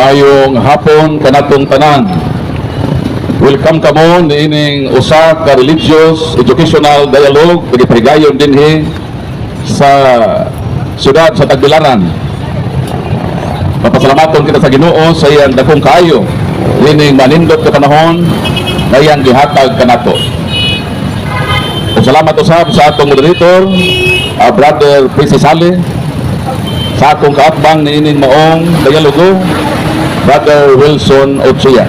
Maayong hapon kanatong tanan. Welcome kamo niining usa ka religious educational dialogue paghigayon dinhi sa siyudad sa Tagbilaran. Papasalamaton kita sa Ginoo sa iyang dakong kaayo niining manindot ka panahon na iyang gihatag kanato. Ug salamat usab sa atong moderator, Brother Princess Sally, sa akong kaatbang niining maong dialogo, Brother Wilson Ochia.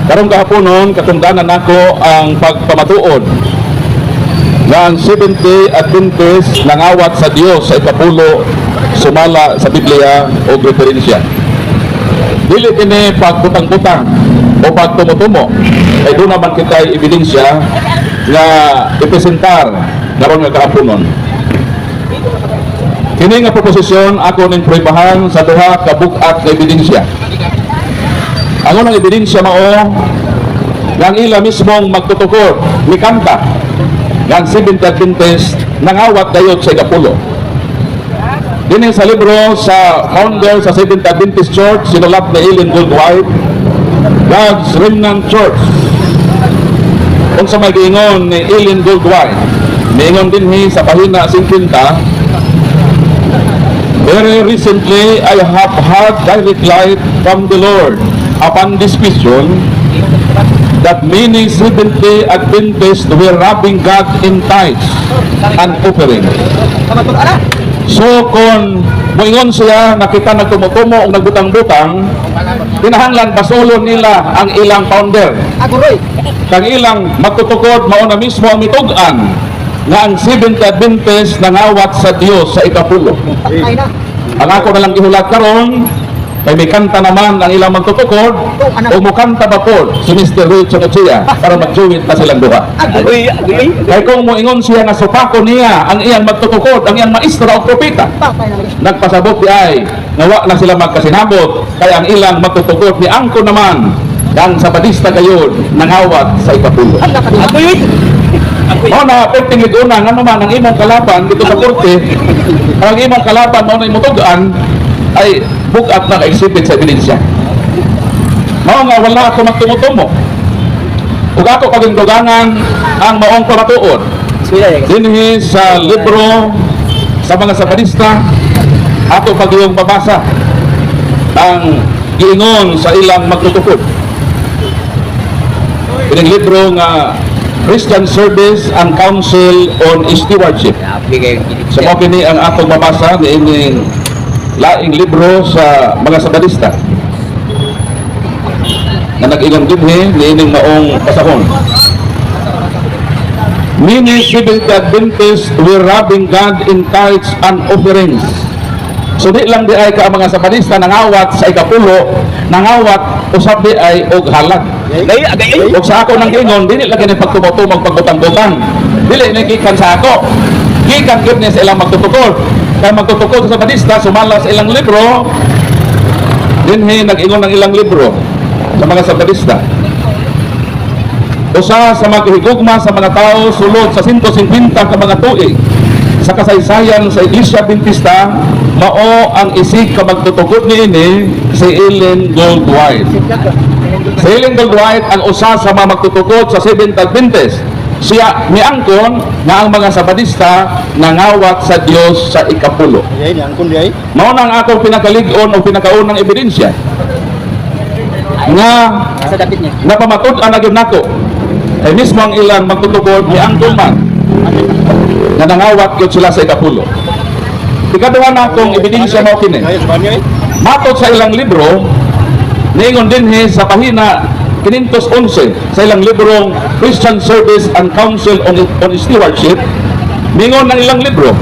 Karong kahaponon, katungdanan nako ang pagpamatuod nga ang 70 Adventist nangawat sa Dios sa ikapulo sumala sa Biblia o referensya. Dili kini pagbutang-butang o pagtumutumo, ay doon naman kita ebidensya nga ipresentar karon nga kahaponon. Kini nga proposisyon ako ning pruebahan sa duha ka bug-at nga ebidensya. Ang unang ebidensya mao nga ang ila mismong magtutukod ni kanta nga ang Seventh Adventist nangawat dayon sa ikapulo. Dinhi sa libro sa founder sa Seventh Adventist Church sinulat ni Ellen G. White, God's Remnant Church. Kung sa mag-iingon ni Ellen G. White, miingon dinhi sa pahina 50, very recently, I have had direct light from the Lord upon this vision that many Seventh-day Adventists were robbing God in tithes and offerings. So kung moingon siya nakita nagtumutumo o nagbutang-butang, kinahanglan basulon nila ang ilang founder. Kang ilang magtutukod mao na mismo ang mitugan nga ang Seventh Adventist nangawat sa Dios sa ikapulo. Ang ako na lang gihulat karon kay may kanta naman ang ilang magtutukod o mukanta ba po si Mr. Wilson Ochia para mag-join pa silang duha. Kay kung moingon siya nga supako niya ang iyang magtutukod, ang iyang maestro o propeta, nagpasabot di ay nawa na sila magkasinabot kay ang ilang magtutukod ni angko naman ang Sabadista gayon nangawat sa ikapulo. Mao na pwedeng iguna nga naman ang imong kalaban dito sa korte, ang imong kalaban mao na imutugan ay bugat na ka-exhibit sa ebidensya. Mao nga wala ako magtumutumo. Ug ako pagingdugangan ang maong pamatuod dinhi sa libro sa mga Sabadista ato pagyong babasa ang giingon sa ilang magtutukod. Ining libro nga Christian Service and Council on Stewardship. So mo kini ang atong mabasa ni ining laing libro sa mga Sabadista na nag-ingon dinhi ni ining maong pasahon. Many Seventh Adventists were robbing God in tithes and offerings. So di lang di ay ka mga Sabadista nangawat sa ikapulo, nangawat usab di ay og halad. Ug sa ako nang giingon dili lagi ni pagtumutumog pagbutang-butang. Dili ni gikan sa ako. Gikan gyud ni sa ilang magtutukod. Kay magtutukod sa Sabadista sumala sa ilang libro. Dinhi nag-ingon ng ilang libro sa mga Sabadista. Usa sa maghigugma sa mga tao sulod sa 150 ka mga tuig sa kasaysayan sa Iglesia Adventista, mao ang isig ka magtutukod niini si Ellen G. White. Si Ellen G. White ang usa sa mga magtutukod sa Seventh Adventist. Siya miangkon na ang mga Sabadista nangawat sa Dios sa ikapulo. Mao nang akong pinakalig-on o pinakaunang ebidensya nga napamatud-an na gyud nako ay mismo ang ilang magtutukod miangkon man na nangawat yun sila sa ikapulo. Ikaduha na akong ebidensya mo kini. Matod sa ilang libro, niingon dinhi sa pahina 511 sa ilang librong Christian Service and Council on Stewardship, niingon ng ilang libro,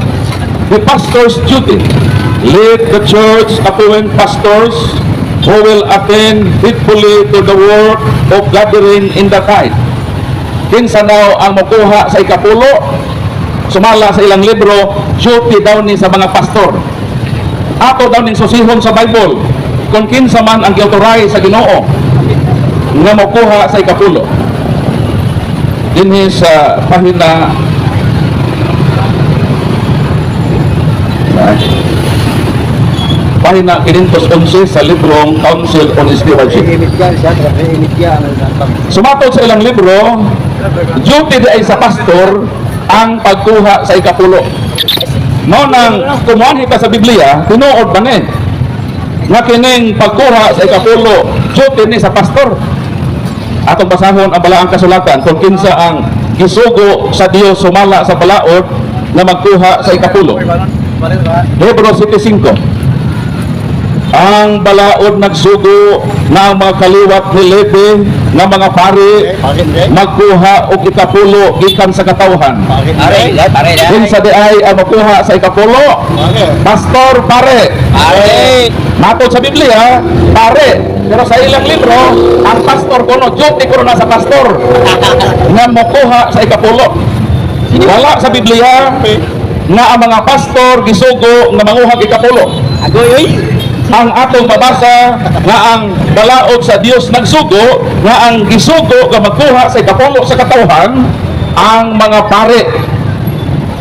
the pastor's duty, lead the church appoint pastors who will attend faithfully to the work of gathering in the tithe. Kinsa daw ang makuha sa ikapulo? Sumala sa ilang libro, duty daw ni sa mga pastor. Ato daw ning susihon sa Bible kung kinsa man ang giautoray sa Ginoo nga makuha sa ikapulo. Dinhi sa pahina pahina 511 sa librong Council on Stewardship. Sumatod sa ilang libro, duty di ay sa pastor ang pagkuha sa ikapulo. Mao nang kumuhan kita sa Biblia, tinuod ba ni? Nga kining pagkuha sa ikapulo, duty ni sa pastor. Atong basahon ang balaang kasulatan kung kinsa ang gisugo sa Dios sumala sa balaod na magkuha sa ikapulo. Hebrews 7:5. Ang balaod nagsugo na mga kaliwat ni Levi na mga pari magkuha og ikapulo gikan sa katawhan. Kinsa di ay ang magkuha sa ikapulo? Pastor, pare. Matod sa Biblia, pare. Pero sa ilang libro, ang pastor kuno, duty kuno na sa pastor nga magkuha sa ikapulo. Wala sa Biblia na ang mga pastor gisugo nga manguha ikapulo. Ang atong mabasa nga ang balaod sa Dios nagsugo nga ang gisugo nga magkuha sa ikapulo sa katawhan ang mga pare.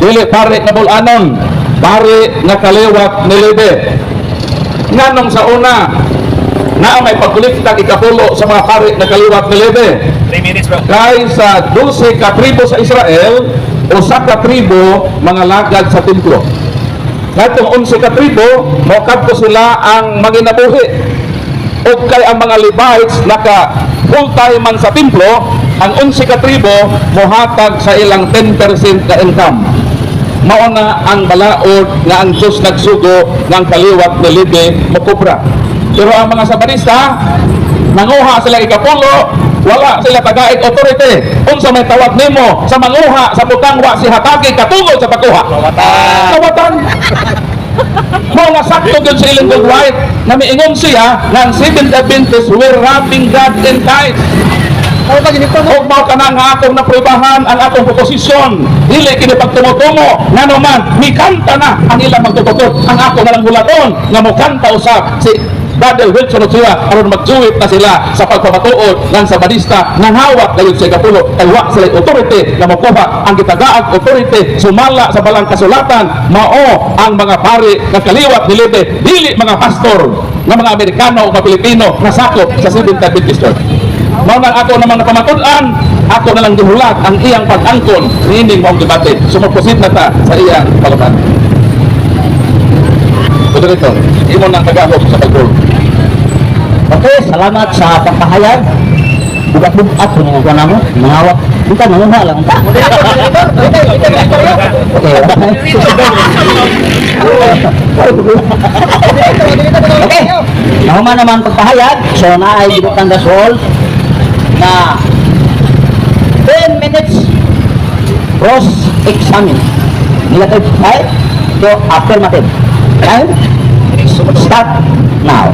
Dili pare nga bulanon, pare nga kaliwat ni Levi. Nganong sa una na may pagkulikta ikapulo sa mga pare nga kaliwat ni Levi. 3 minutes, bro. Kay sa 12 ka tribo sa Israel, usa ka tribo mga lagad sa templo. Katong 11 ka tribo, mokadto sila ang manginabuhi. O kay ang mga Levites naka full-time man sa templo, ang 11 ka tribo mohatag sa ilang 10% ka income. Mao na ang balaod nga ang Diyos nagsugo ng kaliwat ni Levi mokubra. Pero ang mga Sabadista, nanguha sila ikapulo, wala sila tagaig authority. Unsa may tawag nimo sa manguha sa butang wa si hatagi katungod sa pagkuha. Kawatan. Mao nga sakto gyud sa ilang good right na miingon siya nga ang Seventh Adventists were robbing God in tithes. Huwag mo ka na nga akong napribahan ang akong proposisyon. Dili kini pagtumutumo nga naman, mikanta na ang ilang magtutukod. Ang ako na lang hulaton nga mo kanta usap si Brother Wilson Ochoa aron magjuwit na sila sa pagpapatuod ng Sabadista nang hawak dayon sa ikapulo kay wa sila authority na makuha ang gitagaag authority sumala sa balang kasulatan mao ang mga pari nga kaliwat ni Levi, dili mga pastor nga mga Amerikano o mga Pilipino na sakop sa Seventh Adventist Church. Mao nang ako namang napamatud-an, ako na lang gihulat ang iyang pag-angkon niining maong debate. Sumuproceed na ta sa iyang palutan. Moderator, imo nang tagahog sa pag-roll. Okay, salamat sa pagpahayag. Bugat-bugat po nyo na mo. Mangawak. Bukan, manguha lang. Okay. Nahuman naman pagpahayag. So, na ay gibutan das roll na 10 minutes cross-examine. Negative 5 to affirmative. Time? Start now.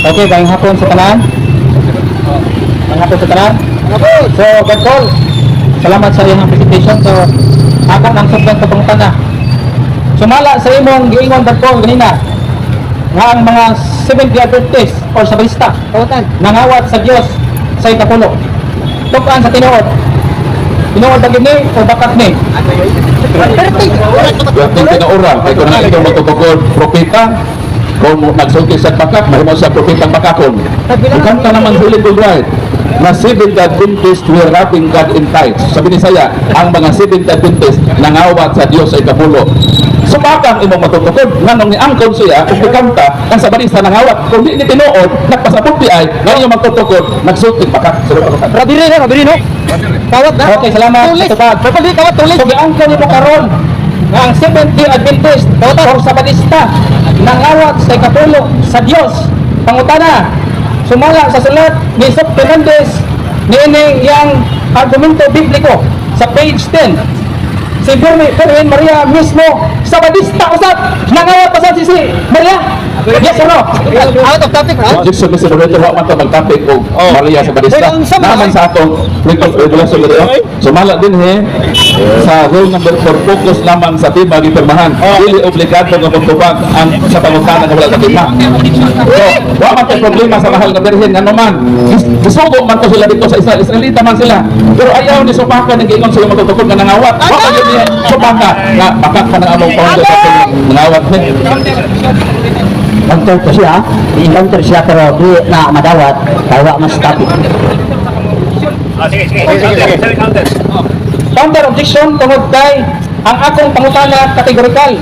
Okay, bayang hapon sa tanan. Bayang hapon sa tanan. So, Gatol, salamat sa iyong presentation. So, ako ang sobrang kapangutan na. Sumala sa imong giingon Gatol ganina nga ang mga 70 Adventists or Sabadista nangawat sa Dios sa ikapulo. Tukan sa tinuod. Tinuod ba gini o bakat ni? Yung tinaurang, kay kung na ito magtutugod propeta, kung nagsulti sa bakat, mahimo sa propetang bakakon. Kanta naman sa good right na Seventh Adventist were robbing God in tithes. Sabi ni saya, ang mga Seventh Adventist nangawat sa Dios sa ikapulo. Subakang imong matutugod, nganong ni angkon siya, kung ikanta, ang Sabadista nangawat, kung di ni tinuod, nagpasapunti ay, ngayon magtutugod, nagsulti bakat. Rabiri no? Kawat na? Okay, salamat. Tubag. Pagpali, kawat tuloy. So, giangkon mo karon nga ang 70 Adventist or Sabadista nangawat sa ikapulo sa Dios. Pangutana, sumala sa sulat ni Sop Fernandez niining yang argumento bibliko sa page 10. Si Virgen Maria mismo Sabadista usap nangawat pa sa si Maria. Yes or no? Out of topic, ha? Objection, Mr. Moderator, wa man to mag-topic o Maria sa Barista. Pero ang sama- Naman sa atong regulation dito. Sumala din sa rule number 4, focus lamang sa tiba gipirmahan. Dili obligado nga pagtubag ang sa pangutana nga wala sa tiba. So, wa man tay problema sa mahal nga birhen nga naman. Gisugo man to sila dito sa Israel. Israelita man sila. Pero ayaw ni supakan ng giingon sila matutukod nga nangawat. Wa man yun ni supakan nga pakak pa ng among founder sa nangawat. Counter to siya, i-counter siya pero di na madawat, kaya mas topic. Counter objection tungod kay ang akong pangutana categorical.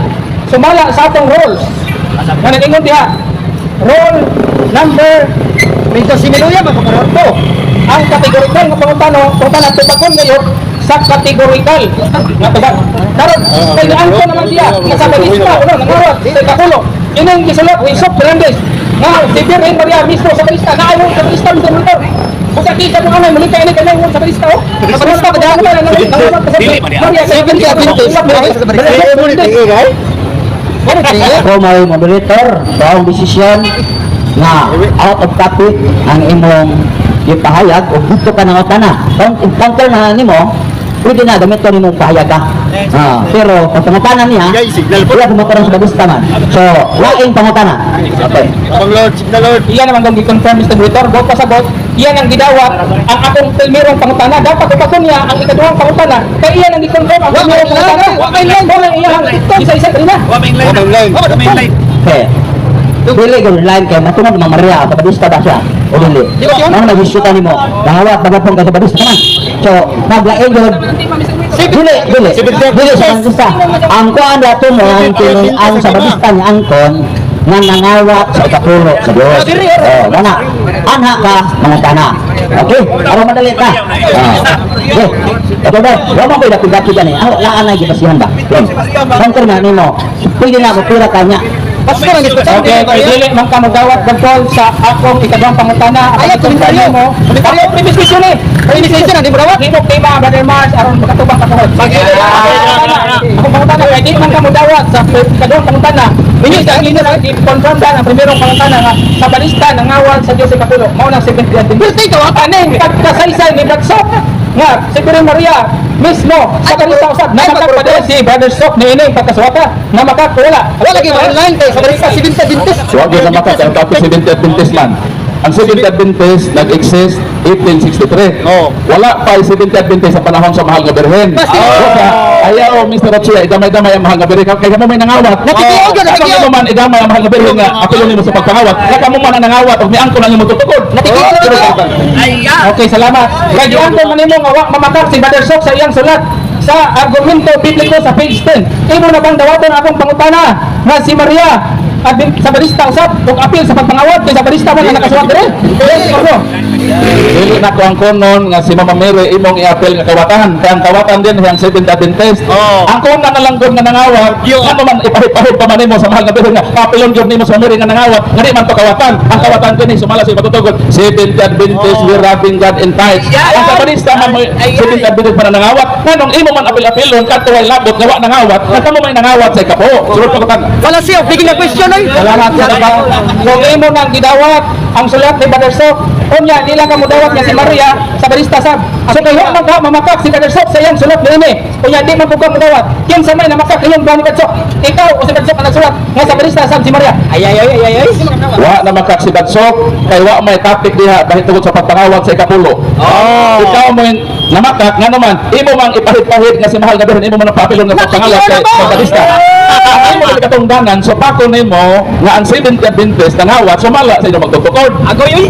Sumala sa atong rules. Nga nag-ingon diha. Rule number Medyo similuya, mapakaroon po. ang categorical nga pangutana tubagon ngayon sa categorical nga tubag. Karon kay ko naman siya nga sa balista uno nangawat sa kapulo. Ining gisulat Wisop Fernandez nga si Birhen Maria mismo sa balista naayon sa balista Mr. Monitor. Buka kita mo anay mulika ini kanay sa balista oh. Sa balista pa daan na nangawat sa Maria sa Ako may moderator, daong desisyon na out of topic ang imong ipahayag o dito ka na na. Kung counter na nimo, pwede na gamito nimong pahayag ka. Pero pag pangutanan niya, wala kumakaroon sa bagista man. So, laing pangutanan. Okay. Abang Lord, signal Lord. iyan naman kung i-confirm Mr. Monitor, bot pa sa bot, iyan ang gidawat ang akong primerong pangutana. Dapat upakon niya ang ikaduhang pangutana. Kaya iyan ang i-confirm ang primerong pangutana. Wakay lang, walang iyang isa-isa rin na. Abang Lord. Okay. Dili ko line kay matungod Ma'am Maria sa bagista ba siya? O dili? Nang nagisuta nimo, dahawat bagapon ka sa bagista man. So, maglain yun. Dili sa bagista. Ang kuan dato mo ang sa bagista ni angkon nga nangawat sa ikapulo sa Dios. Oh, gana. Anha ka mga kana. Okay? Para madali ka. Okay. Ito ba? Wala ko dako dyan eh. Laan na gipasihan ba? Counter na nimo. Pwede na mapira kanya. Okay, dili man ka magdawat gantol sa akong ikaduhang pangutana. Ay, komentaryo mo. Ako previous question eh. Previous question di mo dawat. Di mo tema Brother Mars aron makatubang ka tuhod. Ako pangutana kay di man ka magdawat sa ikaduhang pangutana. Minyo sa inyo lang i-confirm dan ang primerong pangutana nga sa balista nangawal sa Dios sa kapulo. Mao nang 70 Birthday ka aning pagkasaysay ni Bradsop nga si Birhen Maria mismo sa balista usab nakakapadayon si Brother Sok ni ini pagkaswata na makakawala. Wala lagi online kay sa balista 70 So, wag yun na maka ang tapos 70 Adventist man. Ang 70 Adventist nag-exist 1863. Wala pa yung 70 Adventist sa panahon sa mahal nga birhen. Ayaw, Mr. Rochia, idamay-damay ang mahal nga birhen. Kaya mo may nangawat. Kaya mo man idamay ang mahal nga birhen nga apilon mo sa pagpangawat. Kaya mo man ang nangawat o miangko na yung matutugod. Okay, salamat. Kaya giangko man nimo nga wa mamakak si Brother Sok sa iyang sulat sa argumento bibliko sa page 10. Imo na bang dawaton akong pangutana nga si Maria at sa balista usap ug apil sa pagpangawat kay sa balista man nga nakasuwat dire. Yes or no? Dili na ko ang konon nga si Mama Mary imong i-apel nga kawatan. Kaya ang kawatan din yung 70 Adventist. Ang konon na lang nga nangawat, ano man ipahid-pahid pa man nimo sa mahal nga birhen nga apelon gyud nimo sa Mary nga nangawat, nga di man to kawatan. Ang kawatan din sumala sa matutugod 70 Adventist we robbing God in tithes. Ang sa balista man 70 Adventist pa na nangawat, nganong imo man apel-apelon kadto way labot nga wa nangawat, nga kamo may nangawat sa ikapo. Sulod ko kan. Wala siya, bigyan na question ay. Salamat sa trabaho. Kung imo nang gidawat ang sulat ni Brother Sok, unya di lang ka mudawat nga si Maria sa balista sab. So kay wa man ka mamakak si Brother Sok sa iyang sulat niini. Unya di man pug ka mudawat. Kinsa may namakak iyong Brother Sok? Ikaw o si Brother Sok ang nagsulat nga sa balista sab si Maria. Ay. Wa na makaksibadsok kay wa may topic diha dahil tungod sa pagpangawat sa ikapulo. Ikaw mo namakak nga naman imo mang ipahid-pahid nga si mahal nga birhen imo man papilon nga pagpangawat kay sa balista. Ang imo katungdanan so pako nimo nga ang 70 Adventist nangawat sumala sa inyong magtutukod.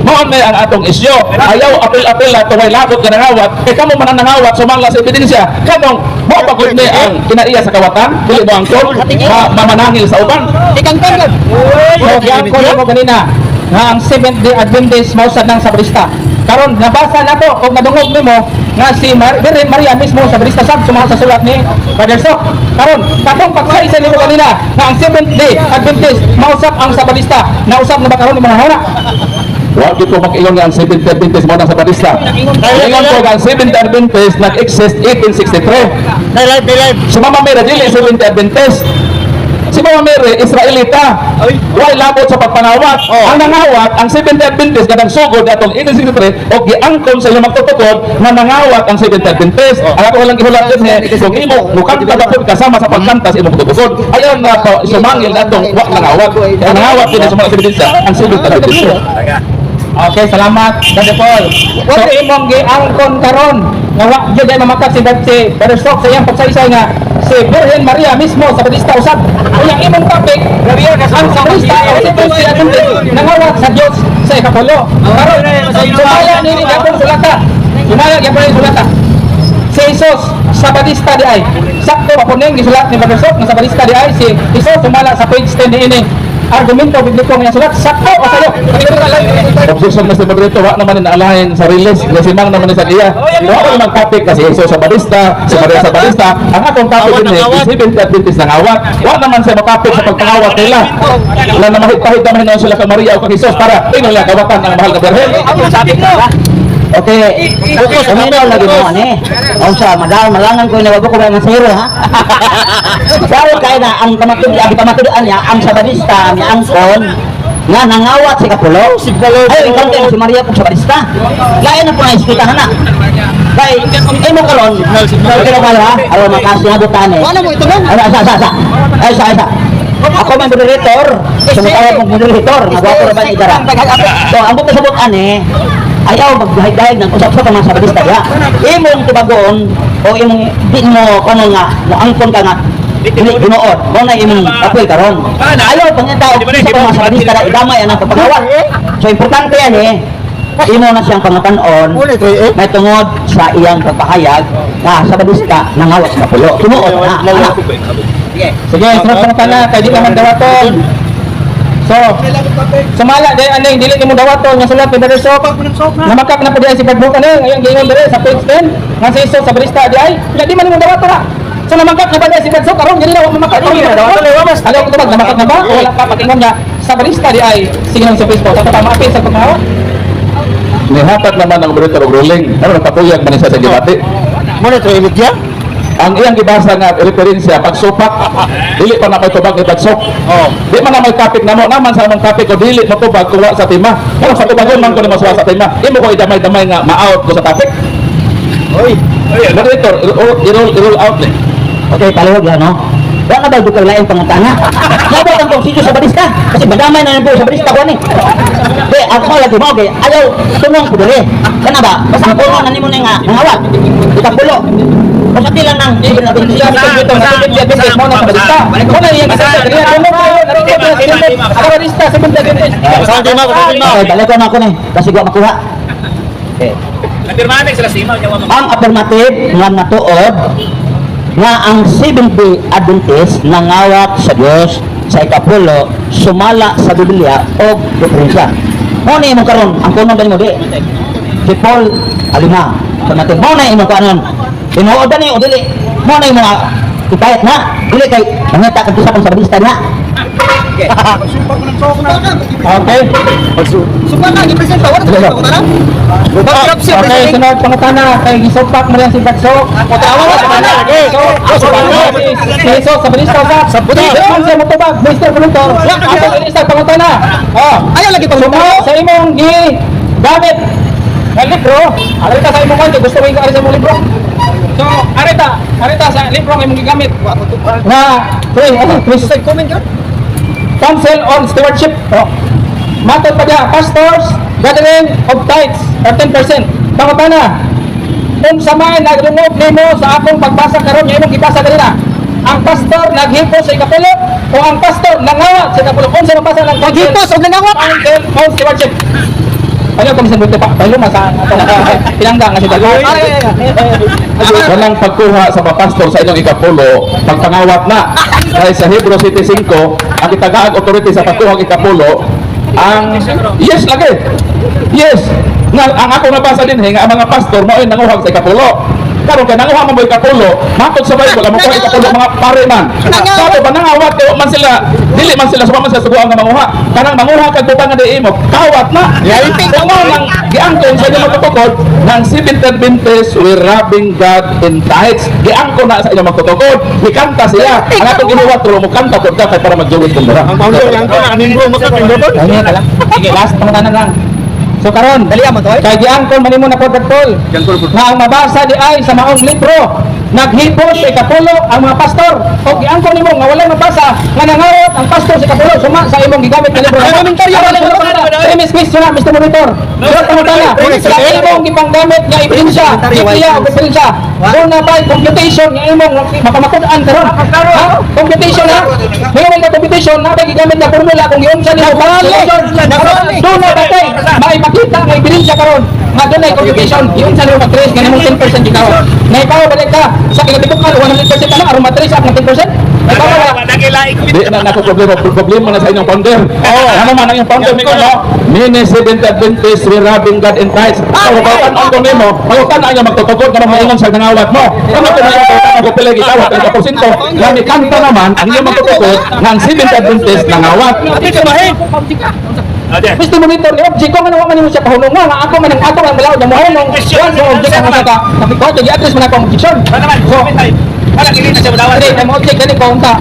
Mao na ang atong isyu. Ayaw apil-apil ato way labot nga nangawat kay kamo man ang nangawat sumala sa ebidensya. Kanong mo pa gud ni ang kinaiya sa kawatan dili mo ang kon mamanangil sa uban. So yang ko mo kanina nga ang 70 Adventist mao sad nang sa balista. Karon nabasa na ko kung nadungog nimo nga si Birhen Maria mismo sa balista sab sumala sa sulat ni Brother Sok. Karon katong pagsaysay nimo kanina nga ang 70 Adventist mausap ang sa balista, nausap na ba karon ni mga hana? Wa gyud ko mag-ingon nga ang 70 Adventist mo na sa balista. Ingon ko nga ang 70 Adventist nag-exist 1863. Live. Si Mama Mary dili 70 Adventist. Si Mama Mary, Israelita. Why labot sa pagpanawat? Ang nangawat, ang Seventh-day Adventist, kadang sugod atong 1863, o giangkon sa ilang magtutukod na nangawat ang Seventh-day Adventist. Ang ako walang gihulat din kung imo, mukanta na po kasama sa pagkanta sa imong tutukod. Ayaw na sumangil na itong wak nangawat. Ang nangawat din sa mga Adventista, ang Seventh-day Adventist. Okay, salamat, Brother Paul. So, imong giangkon karon nga wa gyud ay mamakat si Brother Sok sa iyang pagsaysay nga si Virgin Maria mismo sa Bautista usab. Ang imong topic, ang sa Bautista o si Adventist nangawat sa Dios sa ikapulo. Karon, sumala nini gyapon sulata. Sumala gyapon sulata. Si Jesus sa Bautista di ay sakto pa puning gisulat ni Brother Sok nga sa Bautista di ay si Jesus sumala sa page 10 ini. Argumento bibliko nga sulat sakto o sayo. Obsession na si Padrito, wak naman inaalahin sa release, nasimang naman sa iya. Wak ko naman topic kasi Jesus sa Bautista, si Maria sa Bautista. Ang atong topic din is Seventh-day Adventist ng awat. Wak naman sa topic sa pagpangawat nila. Wala na mahit-pahit naman na sila kay Maria o kay Jesus para tingnan nila kawatan ng mahal na Birhen. Okay, kuminaw lagi mo ani. O sa malangan ko na wag ko ba masiro ha. Pero kaya na ang kamatudian niya ang sa Bautista niya angkon nga nangawat si Kapulo. Ay ikaw din si Maria po sa Bautista. Lain na po na ispitahan na. Kay imo karon, pero kaya aron makasinabutan eh. Ano mo ito lang? Ay sa. Ako man moderator, sumutawag mo moderator, nagawa ko ba ni Dara. So ang buta sabot ani ayaw magdahig-dahig ng usap-usap ang mga sa Bautista ya. Imong tubagon o imong di mo kano nga angkon ka nga ginood mo na imong apoy karon. Ayaw pangita og sa mga sa Bautista na idamay ang pagpangawat. So importante yan imo na siyang pangatanon may tungod sa iyang pagpahayag na sa Bautista nangawat sa Kapulo. Tinuod na. Sige, sunod ka na kay di ka man dawaton. So, sumala day aning dili nimo dawaton nga sulat ni Brother Sok. Namakak na pud si Padbuka na ayang giingon dire sa page 10 nga si Jesus sa Bautista di ay di man nimo dawaton ra. So namakak na ba si Brother Sok karon dili na mamakak ni dawaton lewamas. Ano ko tubag namakak na ba o wala pa patingon nga sa Bautista di ay sige nang sa Facebook sa tama apil sa pagmahaw. Nihatat naman ang Brito og ruling. Ano nagpatuyag man siya sa debate. Muna ito imig niya? Ang iyang gibasa nga referensya pagsupak dili pa na may tubag ni pagsok. Di man na may topic namo naman sa among topic ko dili mo tubag kuha sa tema. Kung sa tubagon man ko ni masuwa sa tema. Imo ko idamay-damay nga ma-out ko sa topic. Moderator, i-roll out ni. Okay, palihog yan, no? Wala na ba ito kay laing pangutana? Labot ang konsisyo sa Bautista. Kasi madamay na po sa Bautista ko ni. Di, ako lagi mo, okay? Ayaw, tunong ko dali. Kana ba? Basta ang puno na nimo na nga, nangawat. Ikapulo. Basta lang nang, hindi na Bautista. Adventist mo na sa Bautista. Wala yung isa sa kanya. Ano mo yun? Ang Bautista, sa Adventist. Okay, balik ko na ako ni. Kasi gwa makuha. Okay. Ang affirmative nga natuod nga ang Seventh-day Adventist nangawat sa Dios sa ikapulo sumala sa Biblia o diferensya. Mo ni mo karon ang kuno mo di. Si Paul alima affirmative mo na imo kanon. Tinuod ni o dili. Mo na imo ipayat na dili kay mangita kadto sa Bautista na. Okay. Sumpah na, gipresenta. Wala sa ito na? Okay, sunod pangutana kay gisupak mo lang si Batsok. Si Jesus sa Bautista sa Bautista sa motobag, Mr. Volunteer. Ako ilista pangutana. Ayaw lagi pang Sumo sa imong gamit ng libro. Arita sa imong kanto, gusto mo yung sa imong libro. So, arita sa libro ang imong gigamit. Na, please comment ka. Council on Stewardship. Matod pa niya, pastors, gathering of tithes, or 10%. Pangutana, kung samay nagdungog nimo sa akong pagbasa karon nga imong gibasa kanina, ang pastor naghipo sa ikapulo o ang pastor nangawat sa ikapulo? Kung sa mabasa ng Naghipos o nangawat? Council on Stewardship. Ano kung sa buti pa? Tayo masa pinangga nga si Dalawa. Walang pagkuha sa mga pastor sa inyong ikapulo, pagpangawat na. Dahil sa Hebrew City 5, ang itagaang authority sa pagkuha ng ikapulo, ang yes lagi. Yes. Nga, ang ako nabasa din, nga ang mga pastor mo ay nanguhag sa ikapulo. Karon kay nanguha man boy kapulo, matod sa Bible amo ko ikapulo mga pare man. Sabi ba nangawat kayo man sila, dili man sila sumama sa subuan nga manguha. Kanang manguha kag butang nga di imo, kawat na. Kung mo nang giangkon sa inyo magtutukod, nang Seventh Adventist we robbing God in tithes. Giangkon na sa inyo magtutukod, gikanta siya. Ang atong ginuwat tulo mo kanta pud ka kay para magjuwit kun dara. Ang founder yang ko nakanindro mo ka pindot. Dali na lang. Sige, last pangutanan lang. So karon, Dali mo to. kay giangkon man nimo na protocol. Nga ang mabasa di ay sa maong libro, naghipos sa ikapulo ang mga pastor. O giangkon nimo nga walay mabasa nga nangawat ang pastor sa ikapulo suma sa imong gigamit nga libro. Komentaryo wala mo para. Ms. Question na Mr. Monitor. So pangutana, sa imong gipanggamit nga ebidensya, ipiya o ebidensya. Kung na ba computation nga imong mapamatud-an karon. Ha? Computation ha? Ngayon nga computation na ba gigamit nga formula kung giunsa nimo doon na ba kay maipakita nga ebidensya karon nga doon ay computation giunsa nimo mag-trace nga nimo 10% ikaw. Na ikaw balik ka sa kinatibukal 100% ka na aron matrace ang 10%. Ikaw wala. Di na nako problema na sa inyong founder. Ano man ang inyong founder mi no? Mini Seventh Adventist we robbing God in tithes. Ako ba ang ko nimo? Pagkan na niya magtutukod na maingon sa nangawat mo. Ano ko na ko pala gitawat ang porsyento. Nga kanta naman ang inyong magtutukod ng Seventh Adventist nangawat. Mr. Monitor ni object ko ano man nimo siya pahulong nga ako man ang ato ang balaod na mohulong. Yan sa object ang saka. Sabi ko di address man ako ang objection. Hindi, ang object dali ko unta.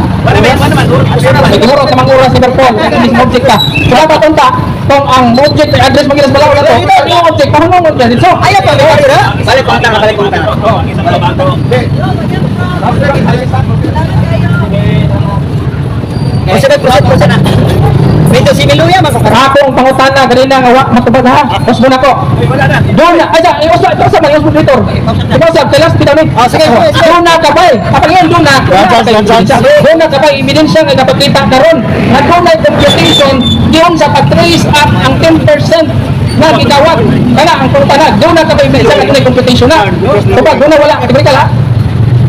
Siguro sa mga oras ni Berpol, ang object ka. So dapat unta kung ang object ay address magilas balaod na to. Ang object pahulong mo dito. Ayaw pa balik ko unta. Proceed na. Medyo si Miluya ako ang pangutana ganina nga wa matubag ha. Usbo na ko. Doon na aja, ito sa mga monitor. Ikaw sa telas pinami. Sige. Doon na kabay. Kapag doon na. Doon na kabay ebidensya nga napakita karon. Na doon na computation diyon sa pag-trace up ang 10% na gitawag. Kana ang pangutana, doon na kabay sa computation na. Kapag doon na wala kategorikal ha.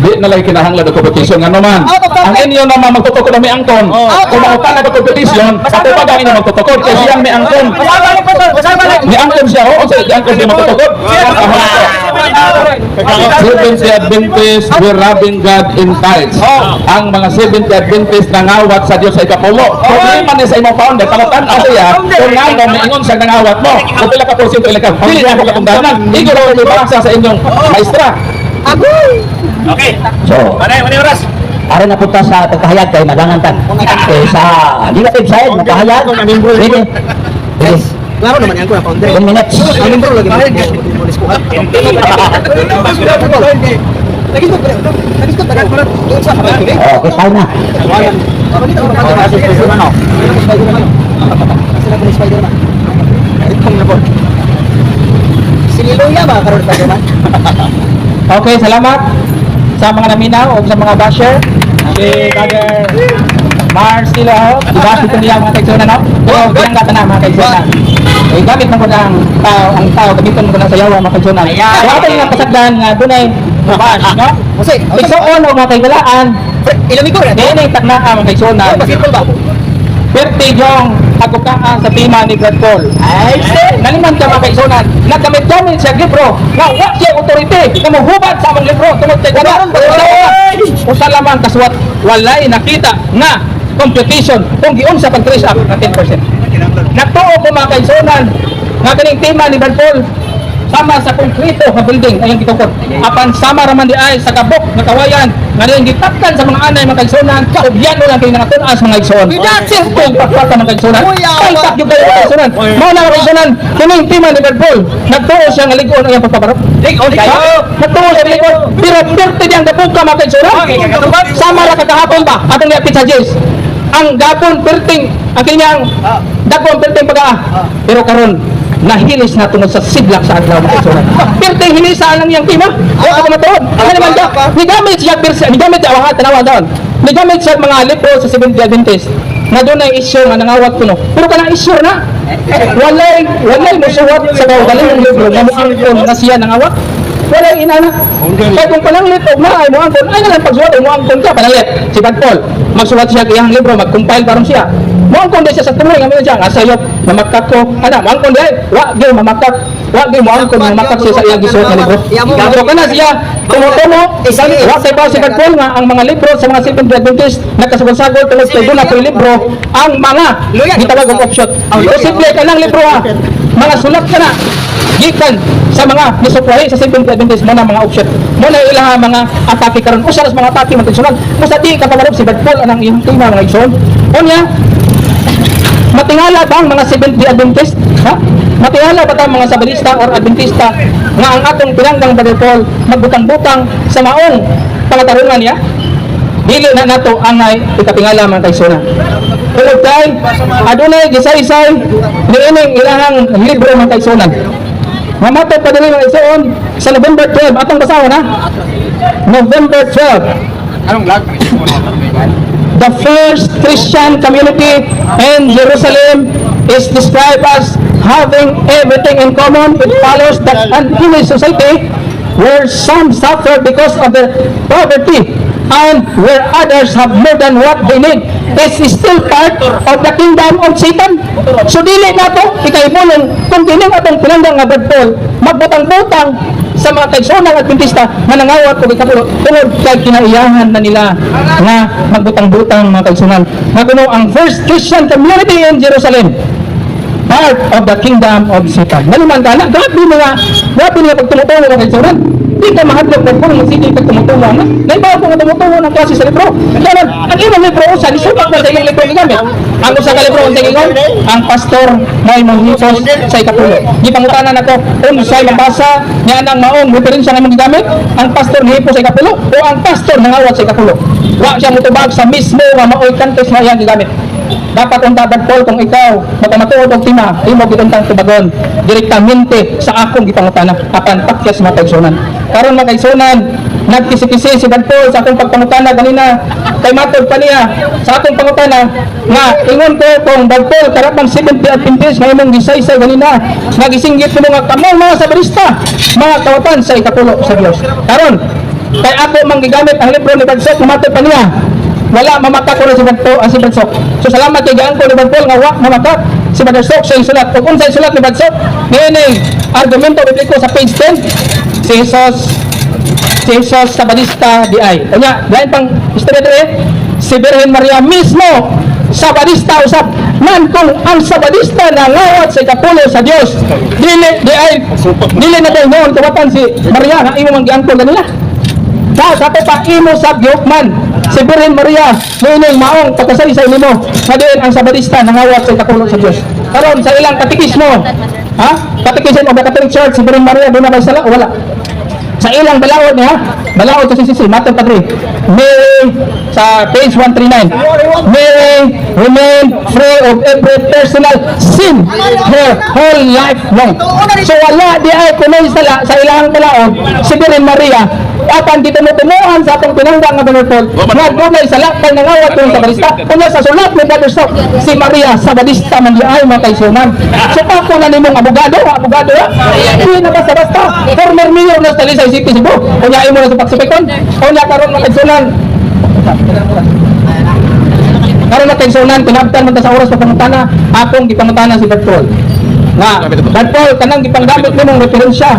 Di na lagi kinahanglan ng competition nga naman. Ang inyo naman magtutukod na may angkon. Kung makutan na competition, ako pa ang inyo magtutukod kasi siyang may angkon. May angkon siya, oo, sa angkon siya magtutukod. Seventh Adventist we robbing God in tithes. Ang mga Seventh Adventist nangawat sa Dios sa ikapulo. Problema ni sa imong founder, kamutan siya kung nga mo maingon sa nangawat mo. Kung pila ka porsyento ila ka, pili na ko kapundanan. Igo raw may basa sa inyong maestra. Okay. So, Mani oras. para na punta sa pagkahayag kay Madangan Tan. Sa negative side, magkahayag. Ready? Ready? Klaro naman yan ko na founder. 10 minutes. Ang membro lagi mo. Polis ko. Lagi to. Doon sa kapatid. Okay, fine na. Si Miluya ba karon pa naman? Okay, salamat sa mga naminaw o sa mga basher. Si Brother Mars Silo, diba? Ito niya mga kaigsunan, no? Pero binanggata na mga kaigsunan. Eh, gamit mo ko ng tao, gamitin mo ko ng sayawa mga kaigsunan. So, ato yung kasagdan nga doon ay mabash, no? Kasi, Igsoon o mga kaigalaan, ilang ko na. yan ay tagnaan mga kaigsunan. Basketball ba? Perti yung kagukaan sa tima ni Brad Paul. Ay, naliman ka mga kaigsunan. Nagkamit-gamit siya libro. Nga, what siya authority? Kamuhubad sa among libro. Tungod kay gana. Usa lamang kaswat walay nakita nga competition kung giun sa pag-trace up ng 10%. Nagtuo ko mga kaigsunan nga ganing tema ni Brad Paul sama sa konkreto nga building ayong gitukod. Apan sama raman di ay sa kabok nga kawayan nga ning gitakdan sa mga anay mga kaigsunan kaubyan lang kay nangatun-as mga kaigsunan. Simple pagpata mga kaigsunan. Kaitak yung kaigsunan. Mao na mga kaigsunan kining tema ni Brad Paul nagtuo siya nga ligon ayong pagpabarok. Ligon kayo. Nagtuo siya ligon pero perti diyang gabuka mga kaigsunan. Sama ra kagahapon ba atong niapit sa Jess. Ang gapon perting ang kanyang dagwang perting pag-aa. Pero karon nahilis na tungod sa sidlak sa adlaw mga kaigsunan. Perting hinisa lang yang tima. Ako matuod. Ano man ka? Nigamit siya persa, nigamit siya mga tanawa daon. Nigamit siya mga libro sa Seventh Adventist. Na doon ay issue nga nangawat kuno. Pero kanang issue na. Walay mo suwat sa kaugaling ng libro nga mo angkon na siya nangawat. Wala inana. Kaya kung pananglit og na ay mo angkon, ay nalang pagsuwat ay mo angkon ka pananglit. Si Brad Paul, magsuwat siya kayang libro, mag-compile karon siya. Muangkon din siya sa tuloy nga mo diyan, asayop mamakak ko. Ana, muangkon din, wa gyud mamakak. Wa gyud muangkon mamakak siya sa iyang gisuot nga libro. Gato kana siya tumutumo, wa say ba si Paul nga ang mga libro sa mga Seventh-day Adventist nagkasagol-sagol tungod kay dula ko libro ang mga gitawag og option. Posible kanang libro mga sulat kana gikan sa mga nisukwahi sa Seventh-day Adventist mo na mga option. Mo na ilaha mga atake karon usa sa mga atake man sunod. Musa di ka pamarog si Paul anang iyang tema mga igsoon. Unya matingala ba ang mga Seventh-day Adventist? Ha? Matingala ba ta mga Sabadista or Adventista nga ang atong pinanggang Brother Paul magbutang-butang sa maong pangatarungan niya? Dili na nato angay ikatingala man kay suna. Tungod kay adunay gisay-say niining ilahang libro man kay sunan. Mamatod pa dili mga igsoon sa November 12 atong basahon ha. November 12. Anong lag? The first Christian community in Jerusalem is described as having everything in common. It follows that in a society where some suffer because of their poverty and where others have more than what they need, is still part of the kingdom of Satan. So dili na to ikaibulong kung kining atong pinanggang nga Brother Paul magbutang-butang sa mga kaigsoonang Adventista nga nangawat og ikapulo tungod kay kinaiyahan na nila nga magbutang-butang mga kaigsoonang nga kuno ang first Christian community in Jerusalem, part of the kingdom of Satan. Nanuman ka na, grabe mga pagtumutungo ng kaigsoonang. Di ka mahadlok ng kung sige pagtumutungo na. Naibaw ko nga tumutungo ng klase sa libro. Kaya ang imong libro usa, nisulat na sa iyong libro gigamit. Ang usa ka libro ang gingon, ang pastor may manghipos sa ikapulo. Di pangutanan ako kung sa'y mabasa niya nang maong referensya nga mong gigamit, ang pastor manghipos sa ikapulo o ang pastor nangawat sa ikapulo. Wa siya mutubag sa mismo nga maoy kantos nga iyang gigamit. Dapat unta Brother Paul kung ikaw matamatuod og tima imo giduntang tubagon direktamente sa akong gipangutana apan pakyas mga kaigsunan. Karon mga kaigsunan, nagkisi-kisi si Brother Paul sa akong pagpangutana ganina kay matod pa niya sa akong pangutana nga ingon ko kung Brother Paul karapang Seventh-day Adventist nga imong gisaysay ganina nagisinggit mo nga kamong mga Sabadista mga kawatan sa ikapulo sa Dios. Karon kay ako manggigamit ang libro ni Brother Sok matod pa niya wala mamakak ko na si Brother Sok. So salamat kay gaan ko ni Brother Paul nga wa mamakak si Brother Sok sa sulat. Kung unsay sulat ni Brother Sok, niining argumento bibliko sa page 10. Si Jesus Sabadista DI. Kanya, dahil pang istorya dere, si Virgen Maria mismo Sabadista usap nan kung ang Sabadista na ngawat sa ikapulo sa Dios. Dili na tayo noon tawatan si Maria nga imo man giangkon kanila. Sa pa imo sa Gyokman si Virgen Maria nining maong pagkasaysay nimo nga diin ang Sabadista nangawat sa ikapulo sa Dios. Karon sa ilang katikismo, ha? Katikismo of the Catholic Church si Virgen Maria doon na ba sala? Wala. Sa ilang balaod niya, balaod sa sisi, Matthew Padre. Mary sa page 139. Mary remain free of every personal sin her whole life long. So wala di ay kunay sa ilang balaod si Virgen Maria apan dito mo tumuan sa atong pinanggang nga Brother Paul nga dunay sa lakay ng awat ng Sabadista kunya sa sulat ni Brother Sok si Maria Sabadista man di ay mga kaigsunan. So ako na nimong abogado ha? Hindi na basta-basta former mayor na sa Talisay City Cebu kunya imo na sa pagsipikon kunya karon mga kaigsunan karon mga kaigsunan pinabtan man ta sa oras pagpangutana akong gipangutana si Brother Paul nga Brother Paul kanang gipanggamit nimong referensya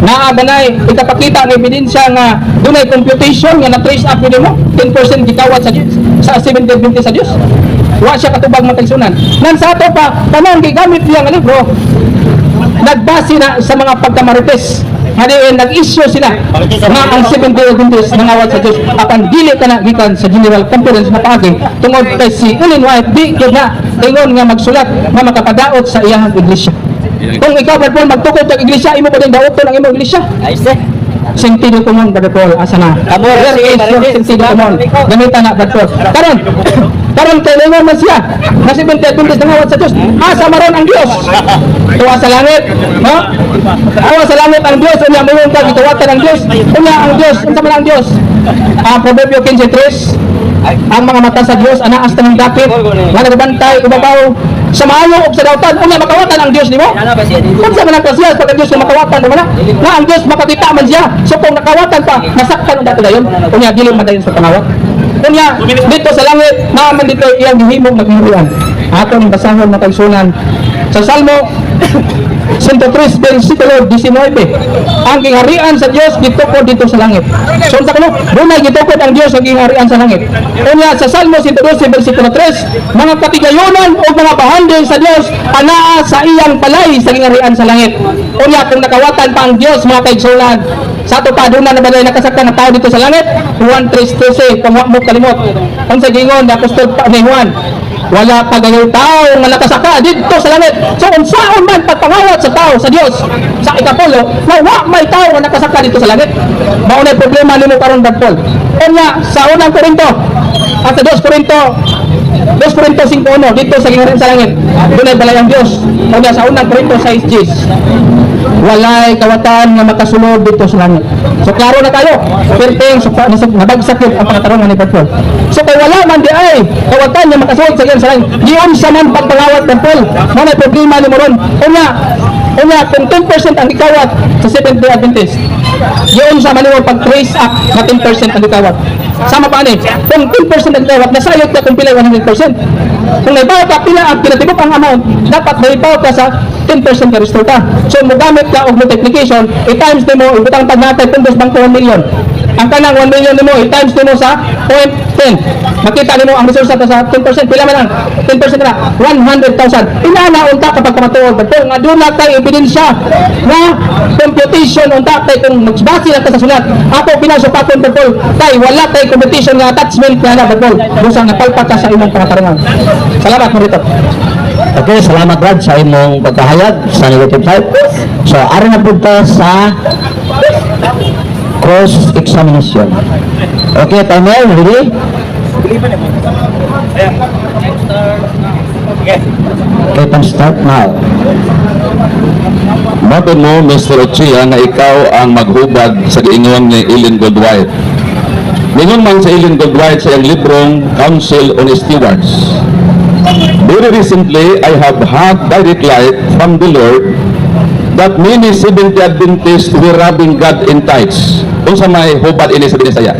na ganay ikapakita ang ebidensya nga dunay computation nga na-trace up nimo 10% gitawat sa 7th Adventist sa Dios. Wa siya katubag mga kaigsunan. Nan sa ato pa kanang gigamit niya nga libro nagbase na sa mga pagkamarites nga diin nag-issue sila nga ang 7th Adventist nangawat sa Dios apan dili kana gikan sa General Conference na paagi tungod kay si Ellen White di gyud na ingon nga magsulat nga makapadaot sa iyang iglesia. Kung ikaw Brother Paul magtukod sa iglesia imo pa din daoton ang imong iglesia. Sentido común Brother Paul asa na. Sentido común. Gamitan na Brother Paul. Karon kay lingon man siya. Na 7th Adventist nangawat sa Dios. Asa maron ang Dios? Tuwa sa langit, no? Tuwa sa langit ang Dios unya moyon ka gituwatan ang Dios. Unya ang Dios, unsa man ang Dios? Proverbio 15:3 ang mga mata sa Dios anaas tanang dapit nga nagbantay ibabaw sa maayo ug sa dawtan unya makawatan ang Dios nimo. Unsa man ang klasiyas pag ang Dios nga makawatan mo na? Nga ang Dios makakita man siya. So kung nakawatan pa, nasaktan ang dato dayon. Unya dili man dayon sa panawat. Unya dito sa langit, naaman dito iyang gihimong naghihiruan. Atong basahon na kaigsunan sa Salmo 103 versikulo 19. Ang gingharian sa Dios gitukod dito sa langit. So unsa kuno? Dunay gitukod ang Dios ang gingharian sa langit. Unya sa Salmo 112 versikulo 3, mga katigayonan o mga bahandel sa Dios anaa sa iyang balay sa gingharian sa langit. Unya kung nakawatan pa ang Dios mga kaigsunan, sa ato pa doon na balay nakasaktan na tao dito sa langit. Juan 3:13, kung mo kalimot. Ang sa gingon na apostol pa ni Juan, wala pa ganyan tao nga nakasaka dito sa langit. So unsaon man pagpangawat sa tao sa Dios sa ikapulo, wa may tao nga nakasaka dito sa langit. Mao na problema nimo karon Brad Paul. Unya sa unang Korinto at sa 2 Korinto 5:1 dito sa gingharian sa langit. Dunay balay ang Dios. Unya sa unang Korinto 6:10. Walay kawatan nga makasulod dito sa langit. So klaro na tayo. Perting so nabagsak yun ang panatarungan ni Brad Paul. So kay wala man di ay kawatan nga makasulod sa gingharian sa langit. Giun sa man pagpangawat Brad Paul. Mao na problema nimo ron. Unya kung 10% ang ikawat sa Seventh-day Adventist, yun sa maniwag pag-trace up na 10% ang ikawat. Sama pa ni, kung 10% ang ikawat, nasayot ka kung pilay 100%. Kung naibaw ka, pila ang pinatibok ang amount, dapat naibaw ka sa 10% ka restore ka. So, magamit ka og multiplication, i-times mo, ibutang tag natin, pundos bang 1 million. Ang kanang 1 million mo, i-times mo sa 0.10. Makita nimo ang resource sa 10%, pila man lang, 10% na, 100,000. Inana unta kapag kamatuod. Pero nga doon na tayo ebidensya na computation unta tayo kung magbase lang ka sa sulat. Ako pinasupakon Brad tay wala tayo competition nga attachment nga na Brad Busang napalpat ka sa imong pangatarungan. Salamat mo rito. Okay, salamat Brad sa imong pagkahayag sa negative side. So, aron na punta sa cross-examination. Okay, timer, ready? Okay, can start now. Mato mo, Mr. Ochia, nga ikaw ang maghubad sa giingon ni Ellen Goldwhite. Ningon man sa Ellen Goldwhite sa iyang librong Council on Stewards. Very recently, I have had direct light from the Lord that many Seventh-day Adventists were robbing God in tithes. Kung sa may hubad ini sa Binisaya.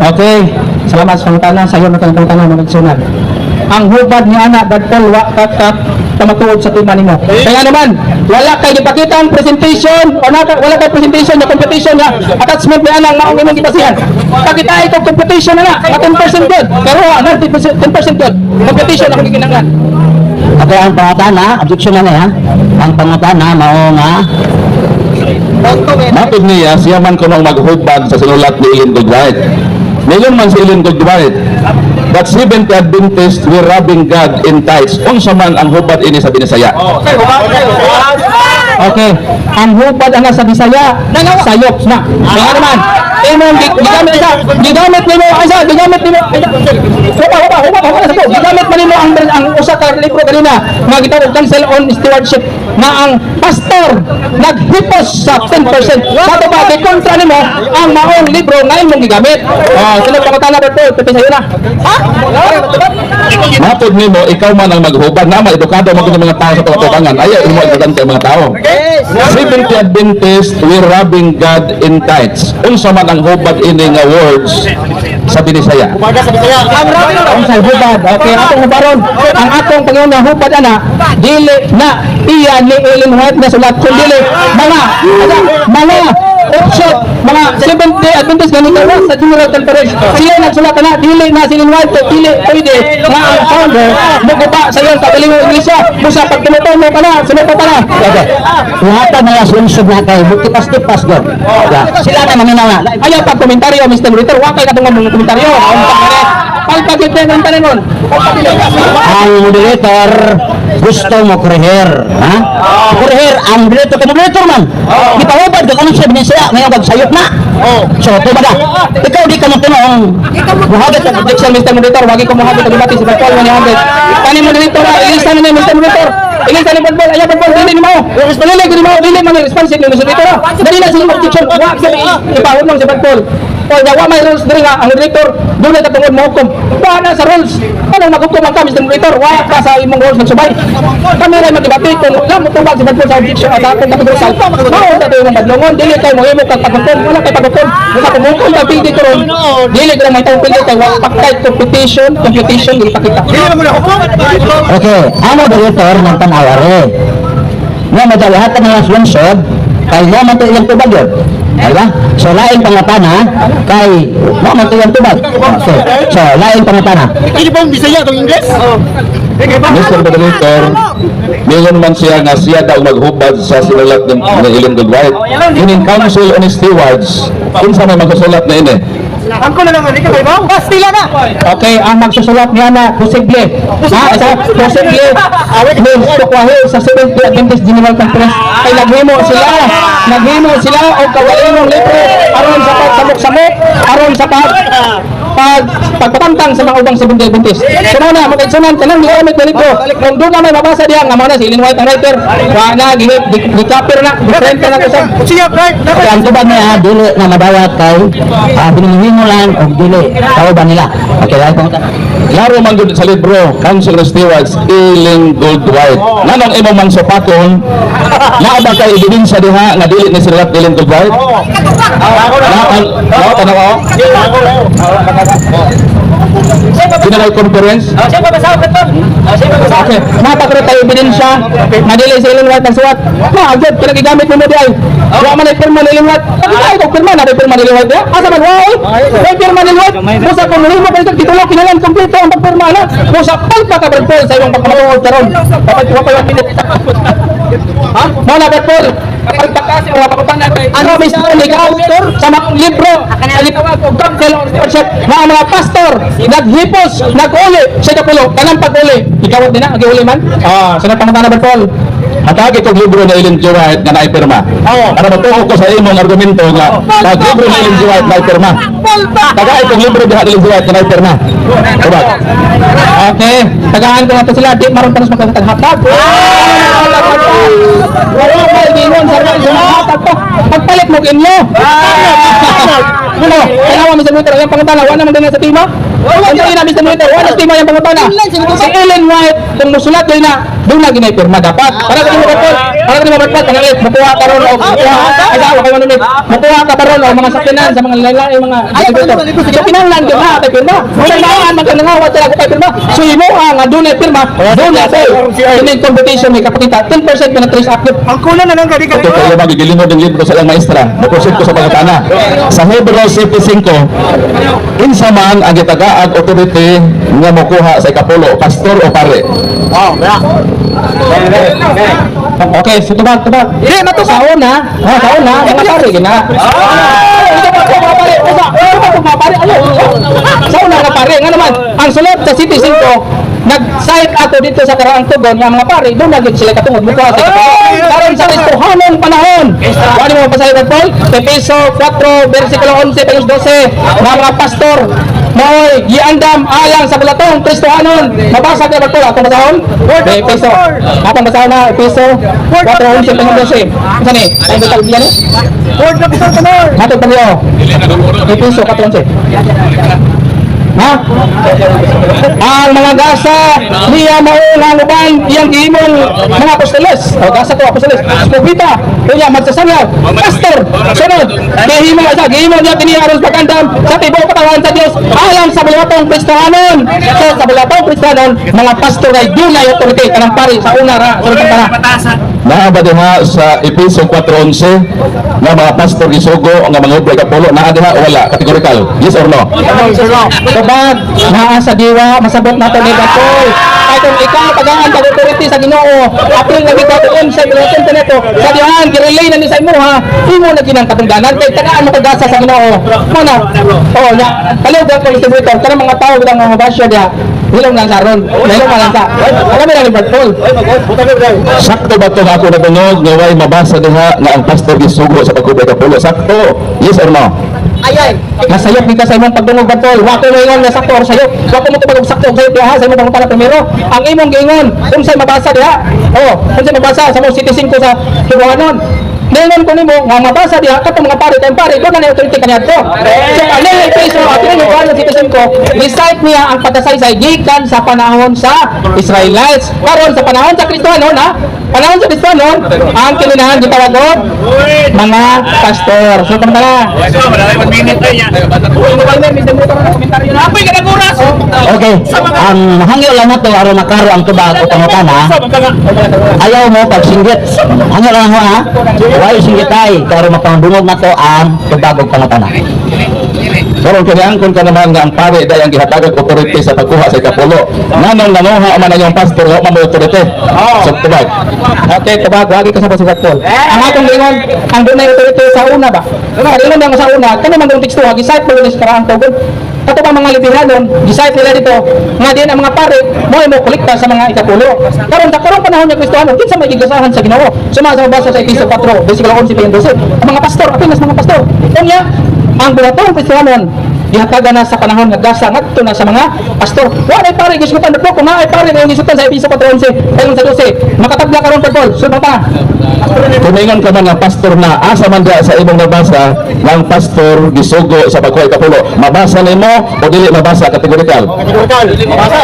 Okay, salamat sa pangutana sa iyo na pangutana mga nagsunan. Ang hubad ni anak Brad Paul wa kamatuod sa tuman nimo. Kaya naman, wala kay gipakita ang presentation o wala kay presentation na competition na attachment ni anak maong imong gipasihan. Pakita ito competition na 10% good. Pero 10% good. Competition ako gikinanglan. Okay, ang pangutana, objection na yan. Ang pangutana, mao nga, Matod niya, siya man kunong maghubad sa sinulat ni Ellen Goldwhite. Ngayon man si Ellen Goldwhite, that Seventh-day Adventists were robbing God in tithes. Kung sa man ang hubad ini sa Binisaya. Okay, ang hubad ana sa Bisaya, sayop na. Kaya naman, imong gigamit nimo gigamit man nimo ang usa ka libro kanina, nga gitawag Council on Stewardship, na ang pastor naghipos sa 10%. Sato ba kay kontra nimo ang maong libro nga imong gigamit. Sino pangutana ba to? Pati sayo na. Ha? Matod nimo, ikaw man ang maghubad. Naman, edukado mo mga tao sa pagkakangan. Ayaw, imo edukante mga tao. Seventh-day Adventists were robbing God in tithes. Kung sa man ang hubad ini nga words sa Binisaya. Ang sa hubad, okay, atong hubaron. Ang atong Panginoon na hubad ana, dili na iya ni Ellen White na sulat, kung dili mga option, mga Seventh-day Adventist nga nikawa sa General Conference. Sila nagsulat na, dili na si Ellen White, dili pwede nga ang founder muguba sa iyong kagalingong iglesia. Musa pag tumutumo ka na, sumuko ka na. lahat na nga sunsod na kayo, buktipas-tipas God. Sila na manginala. Ayaw pag komentaryo, Mr. Monitor, wakay ka itong mga komentaryo. Palpagit na yung tanin nun. Ang moderator gusto mo kurehir, ha? Kurehir, ang moderator man. Ipahubad ka kanong siya Binisaya, ngayon kagsayot na. So, ito ba ikaw di ka mo tinong. Muhabit ang objection, Mr. Monitor. Wagi ko muhabit ang debate si Paul Manihabit. Kanin Monitor, ilista na niya, Mr. Monitor. Ilista ni Paul, ayaw Paul, dili ni mo. Dili ko ni mo, dili man responsive ni Mr. Monitor. Dali na siya objection. Ipahubad mo si Paul. O, yawa may rules diri nga, ang director, doon na tatungod mo hukom. Wala sa rules. Anong maghukom ang kami, Mr. Moderator? Wala ka sa imong rules nagsubay. Kami rin magdebate kung wala mo tubag si Badlong sa objection at akong katugusal. Mao na tayo ng Badlongon. Dili kayo mo imo kang paghukom. Wala kayo paghukom. Kung sa kumukong kang pildi ko ron, dili ko lang may tawang pildi kayo. Pagkay computation, dili pakita. Okay, ang moderator ng panawari. Nga madalahatan ng lungsod, kay mo man ito ilang tubag yun. Diba? So, laing pangatana, kay mo man ito ilang tubag. So, laing pangatana. Ini bang Bisaya atau Ingles? Mr. Moderator, mingon man siya nga siya daw maghubad sa sinulat ng Ellen Goodwhite. Ining Council on Stewards, kung sa may magsusulat na ini. Angko na lang ni ka ba? Pastila na. Okay, ang magsusulat niya na posible. Posible. Means to kwahe sa Seventh-day Adventist General Conference. Kay naghimo sila o kawalinong libre aron sa pagsamok-samok, aron sa pagpatantang sa mga ubang Seventh-day Adventist. So na, magkaigsunan ka lang, gigamit na libro. Kung doon na may mabasa diyan, nga muna si Ellen White ang writer, wala na, di-copy na, different na sa Siya, right? Okay, ang tubag niya, dili na madawat kay binimimulan o dili kauban nila. Okay, laing pangatana. Laro man gud sa libro, Council of Stewards, Ellen Goodwhite. Nanong imong mang supaton, naa ba kay ebidensya diha nga dili ni sinulat Ellen Goodwhite? General Conference? Okay, mapakita tayo ebidensya, madili sa Ellen White ang suwat. Agad, pinagigamit mo di ay. Wala man ay pirma ni Ellen White. Ay, kung pirma na, pirma ni Ellen White. Asa man, wala may pirma ni Ellen White. Musa kung nilimo kayo sa titulo, kinalan kompleto ang pagpirma na. Musa, pagpakabarpol sa iyong pagpapatungod karon. Papay ang pinit. Ha? Muna, Barpol. Pagpakasi, mga pakutan natin. Ano, Mr. Autor sa mga libro, nalitawag o Council on Stewardship, mga pastor, naghipos, nag-uli, sa kapulo, kanang pag-uli. Ikaw din na, ag-uli man? Sunod pangutan na, Barpol. Hatag itong libro na Ellen G. White nga naipirma. Para matuhog ko sa imong argumento nga pag libro na Ellen G. White naipirma. Taga itong libro na Ellen G. White nga naipirma. Tubag. Okay, tagaan ko natin sila, di maroon panos magkakataghatag. Wala may ginon sa mga hatag to. Pagpalit mo kinyo. Ano? Kailangan Mr. Mutter, yung pangutana, wala naman din sa tima. Ano yun na Mr. Mutter, wala sa tima yung pangutana. Si Ellen White, kung musulat yun na, doon na ginay-pirma dapat. Para ka mo magpat, pangalit, makuha ka ron o asawa kayo manunit. Makuha ka pa ron o mga sakinan sa mga lalaki, mga distributor. So pinanglan yun na, tayo pirma. Wala naan, magkanangawat sila ko tayo pirma. So imo nga, doon na pirma, doon na tayo. Sinig competition, may kapakita, 10% ka na trace active. Ang kulang na lang kadi ka. Ito kayo magigilinod ng libro sa ilang maestra. Naprosid ko sa pangutana. Sa Hebrews 7:5, insa man ang gitagaag authority nga mokuha sa ikapulo, pastor o pare. Okay, so tubag. Sa una, mga pare, gina. Sa una nga pare, nga naman, ang sulod sa City 5, nag-site ako dito sa karaang tugon, nga mga pare, doon naging sila katungod, mukha sa ikapulo. Karon sa Kristohanong panahon, wala mo pasahin ng Paul, Efeso 4, versikulo 11, pagos 12, mga pastor, mo'y giandam alang sa bulatong Kristohanon. Mabasa ka ba ito? Atong basahon? Efeso. Atong basahon na Efeso 4, 11, pagos 12. Saan eh? Ay, bitag diyan eh? Word na pisang kanor. Atong paliyo. Efeso 4, 11. Ha? Ang mga gasa niya maulang uban iyang gihimong mga apostoles o gasa ko apostoles propeta kuya magsasangaw pastor sunod gihimong niya tiniya aron pagandam sa tibuok katawan sa Dios alang sa bulatong Kristohanon. So sa bulatong Kristohanon mga pastor ay dunay authority kanang pari sa una ra sa Naa ba diha sa Efeso 4:11 nga mga pastor gisugo nga mga ubay kapulo naa diha o wala? Categorical. Yes or no? Tubag, naa sa diwa, masabot nato ni Batol. Ay kung ikaw tagaan sa authority sa Ginoo, apil na bitaw doon sa bilaton neto. Sa dihan girelay na ni sa imo ha. Imo na ginang katungdanan kay tagaan mo kagasa sa Ginoo. Muna. Oh, nya. Kalog ko distributor kanang mga tawo bilang mga basyo dia. Hilong lang saron. Hilong lang sa. Kami lang ni Batol. Sakto ba ito nga ako natungod nga way mabasa diha nga ang pastor gisugo sa pagubay kapulo? Sakto? Yes or no? Masayop ni ka sa imong pagdungog Batol. Wa ko maingon nga sakto or sayop. Wa ko mo tupag sakto og sayop diha sa imong pangutana primero. Ang imong giingon unsay mabasa diha? Oh, unsay mabasa sa mga City 5 sa Kibuhanon. Ningon ko nimo nga mabasa diha katong mga pare kay pare ko na authority kaniadto. So ano yung piso ato ni kuan citizen ko, recite niya ang pagkasaysay gikan sa panahon sa Israelites. Karon sa panahon sa Kristohanon ha, panahon sa Kristohanon ang kininahan gitawag og mga pastor. So tama. So, marami 1 minute na yan. Apoy ka naguras! Okay, ang hangyo lang nato aron makaro ang tubag o pangutana. Ayaw mo pag singgit. Hangyo lang ho ha. Why singgit ay karo mapangdungog nato ang tubag o pangutana. Karon kaniangkon ka naman nga ang pare day ang gihatagag authority sa pagkuha sa ikapulo. Nanong namuha man ang pastor wa man authority. So tubag. Okay, tubag lagi ka sa pastor. Ang atong lingon, ang dunay authority sa una ba? Kadingon lang sa una, kani man ang teksto gisite mo ni karang tugod. Kato pa mga liberanon, gisite nila dito nga din ang mga pare mo kolekta sa mga ikapulo. Karon sa karong panahon ni Kristiyano, kinsa may gigasahan sa Ginoo? Suma sa mabasa sa Efeso 4, bersikulo 11 hanggang 12. Ang mga pastor, apinas mga pastor. Unya, ang buhatong Kristiyanon gihatagan na sa panahon nga gasa ngadto na sa mga pastor. Wa ay pare gisutan po kung ay pare nga gisutan sa Efeso 4:11 ayon sa 12. Makatabla karon Paul. Sunod pa. Kuningon ka man nga pastor na asa man diha sa imong nabasa nga ang pastor gisugo sa pagkuha ikapulo. Mabasa nimo o dili mabasa kategorikal?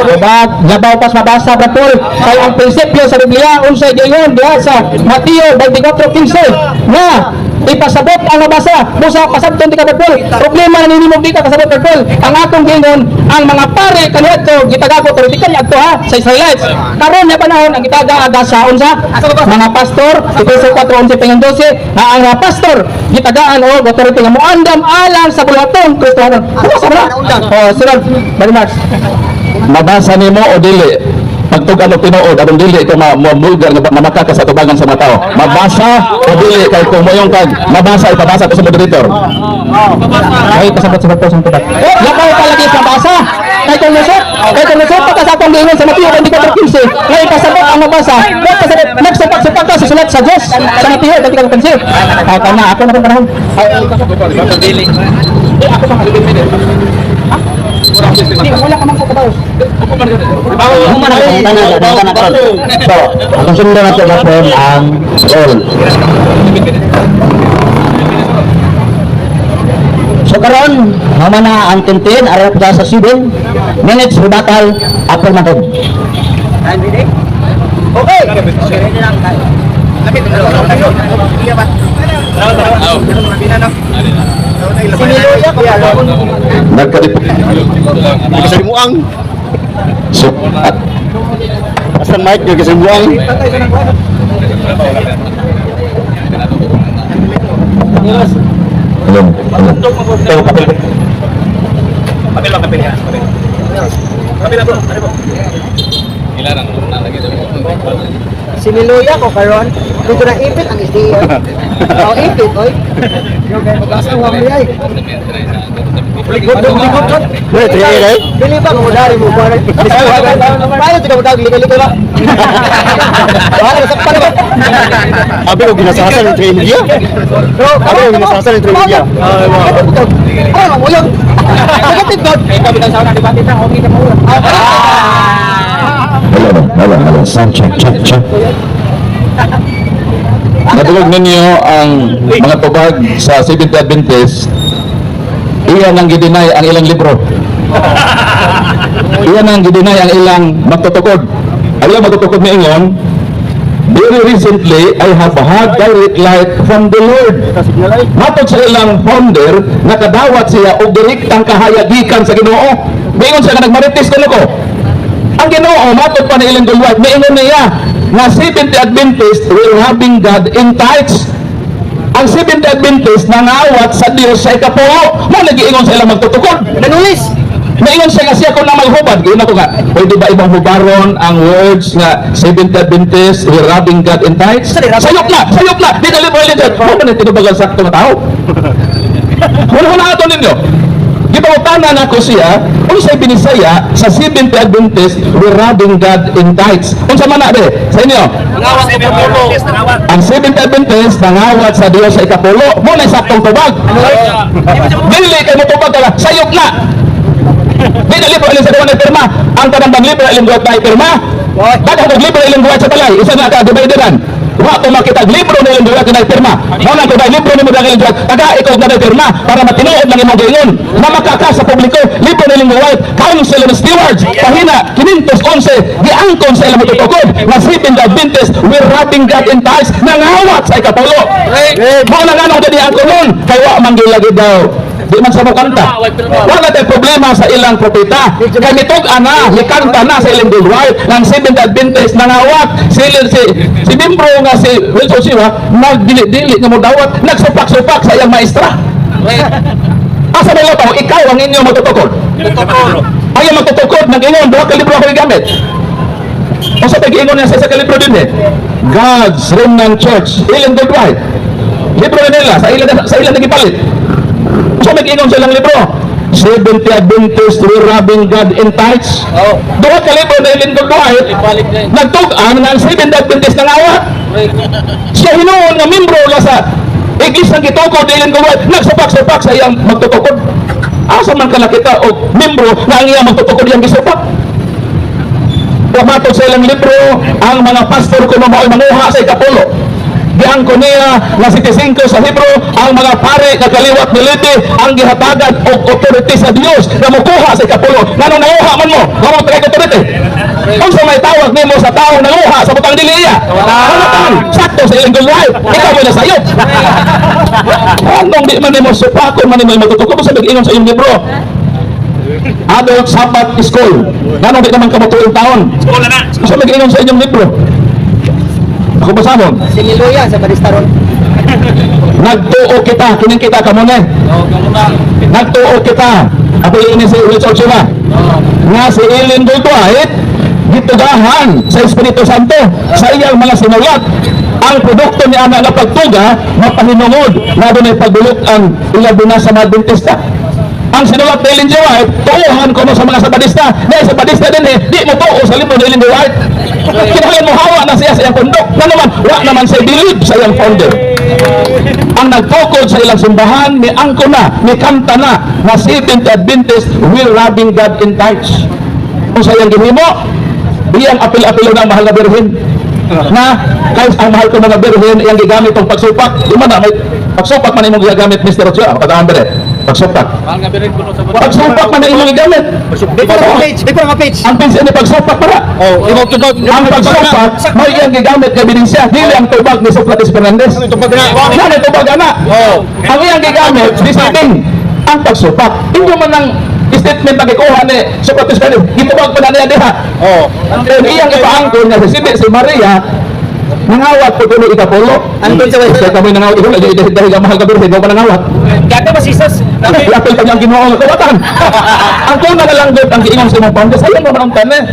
Diba? Gabaw pas mabasa Brad Paul. Kay ang prinsipyo sa Biblia unsay giingon diha sa Mateo 24:15 na ipasabot ang nabasa busa pasabton di ka Brad Paul. Problema na ninimog di ka kasabot Brad Paul. Ang atong giingon ang mga pare kaniadto gitagago authority kaniadto ha sa Israelites. Karon nga panahon ang gitaga aga sa unsa mga pastor Efeso 4:11 hanggang 12 na ang mga pastor gitagaan o authority nga moandam alang sa bulatong Kristohanon. Busa ra. Oh, sunod. Very much. Mabasa nimo o dili? Pagtugan o tinuod adong dili ito mamulgar nga makaka sa tubangan sa mga tao. Mabasa o dili kay kung moyong kag mabasa ipabasa ko sa moderator. Ay, kasabot sa pagpasang tubag. Lakaw palagi sa basa. Kay kung lusot pa sa akong giingon sa Mateo 24:15. Ngay kasabot ang mabasa. Nagsapak-sapak ka sa sulat sa Diyos. Sa Mateo 24:15. Tama, ako na panahon. Wala ka man ko kabaw. Ang man ang pangutana karon. So, ang sundan nato gapon ang all. So karon, mama na ang tintin aron pa sa 7 minutes rebuttal affirmative. Okay. Siniluya ko yan. Nagkadip. Kasi muang. So, Asan mic yung kasi muang. hello. Tayo kapil. Kapil lang, kapil yan. Kapil lang bro. Ano po? Siniluya ko karon. Dito na ipit ang isdiyo. Oh, ipit oy. Yo kay magasa wa mo ay. Likod. Wait, tingnan eh. Dili ba mo dari mo ba? Paano tidak mo likod ba? Wala sa pala. Abi ko ginasasan ng Trinidad. Abi ko ginasasan ng Trinidad. Ano mo yun? Negative god. Ikaw bitang sa una debate ta okay ka mo. Hello. Sound check. Nadulog ninyo ang mga tubag sa Seventh-day Adventist. Iyan ang gidinay ang ilang libro. Iyan ang gidinay ang ilang magtutukod. Alam magtutukod ni ingon, very recently, I have had direct light from the Lord. Matod sa ilang founder, nakadawat siya og direktang kahayagikan sa Ginoo. Mingon siya nga nagmarites ko. Ang Ginoo, matod pa ni ilang dulwat, mingon niya nga Seventh-day Adventist will having God in tithes. Ang Seventh-day Adventist nangawat sa Dios sa ikapulo. Mo nagiingon sa ilang magtutukod. Nanulis. Maingon siya nga siya kung na maghubad. Gawin ako nga, pwede ba ibang hubaron ang words nga Seventh-day Adventist will having God in tithes? Sayop na! Di na libo ulit. Ano na tinubagal sa itong tao? Wala na ato ninyo. Gipangutanan ako siya, kung siya'y binisaya sa Seventh-day Adventist will having God in tithes. Kung sa mana de, sa inyo? Nangawat sa ikapulo. Ang Seventh-day Adventist nangawat sa Dios sa ikapulo. Mo na saktong tubag. Dili kay mo tubag ka, sayop na! Di na libo alin sa duwan ng pirma. Ang tanang bang libo alin buhat na ipirma. Bakit ang libo alin buhat sa balay? Isa na ka, dibayderan. Wa to makita libro nila duwa ka nagpirma. Mo na ko libro nimo daghan duwa. Taga ikaw na nagpirma para matinuod lang imong giingon. Na makaka sa publiko libro nila duwa Council and Stewards. Pahina 511 giangkon sa ilang tutukod. Na Seventh Adventist we're wrapping God in ties nangawat sa ikapulo. Mo na nga nung dili angkon nun kay wa man gilagi daw. Di man sa mo kanta. Wala tayong problema sa ilang propeta. Kaya nitog ana, ikanta na sa ilang gulway ng Seventh Adventist nangawat. Si membro nga si Wilson Siwa, nagdili-dili nga mo dawat, nagsupak-supak sa iyang maestra. Asa may labaw, ikaw ang inyong magtutukod. Ayaw magtutukod, nag-ingon, duha ka libro ako gamit. O sa pag-ingon niya sa isa ka libro din God's Remnant Church, ilang gulway. Libro na nila, sa ilang nagipalit. So nag-ingon silang libro. Seventh Adventist we're robbing God in tithes. Duha ka libro na ilang gulway. Nagtug-an ng Seventh Adventist ng awat. Siya hinuon nga membro la sa iglesia ng gitukod ilang gulway. Nagsupak-supak sa iyang magtutukod. Asa man ka nakita o membro na ang iyang magtutukod iyang gisupak. Pumatog sa ilang libro ang mga pastor kuno mao'y manguha sa ikapulo. Giangko niya na 75 sa Hebro ang mga pare na kaliwat militi ang gihatagan og authority sa Dios na mokuha sa ikapulo. Nganong nanguha man mo? Nganong tagay authority? Kung sa may tawag nimo sa taong nanguha sa butang dili iya. Sakto sa ilang gulway. Ikaw mo na sayop. Anong di man nimo supakon man nimo matutukod sa mag-ingon sa iyong libro. Adult Sabbath School. Nganong di naman kamutuing taon? Sa mag-ingon sa inyong libro. Ako basahon. Siniluya sa Baristaron. Nagtuo kita, kining kita ka muna. Nagtuo kita. Ako ini si Wilson Siwa. Nga si Ellen Dultuahit, gitugahan sa Espiritu Santo sa iyang mga sinulat. Ang produkto ni anak na pagtuga, mapahinungod na doon ay pagbulok ang ilabina sa mga Adventista. Ang sinulat ni Ellen G. White, tuuhan ko sa mga Sabadista. Dahil Sabadista din di mo tuo sa libro ni Ellen G. White. Kinahayan mo hawa na siya sa iyang pundok. Na naman, wa naman siya believe sa iyang founder. Ang nagtukod sa ilang simbahan, ni angko na, ni kanta na, na Seventh Adventist will robbing God in tithes. Kung sa iyang ginimo, iyang apil-apilo ng mahal na birhen. Na, kahit ang mahal ko mga birhen, iyang gigamit ang pagsupak. Di man na, may pagsupak man imong gigamit, Mr. Ochoa, pagkakaan bere. Pagsupak. Pagsupak man na imong gigamit. Dito nga page. Ang pinsin ni pagsupak para. Ang pagsupak, may iyang gigamit na ebidensiya. Dili ang tubag ni Socrates Fernandez. Yan ang tubag ana. Ang iyang gigamit, disabing ang pagsupak. Hindi man ang statement na gikuha ni Socrates Fernandez. Gitubag pa na niya diha. Ang iyang ipaangkon na si Maria, nangawat po tuloy ikapulo. Andun sa Kaya kami nangawat ikaw, dahil ang mahal ka birhen, ikaw pa nangawat. Gata ba Jesus? Lapil pa niya ang ginoo ng kawatan. Ang kuna na lang doon ang giingon sa mga pangga, sayo mo ang tanan.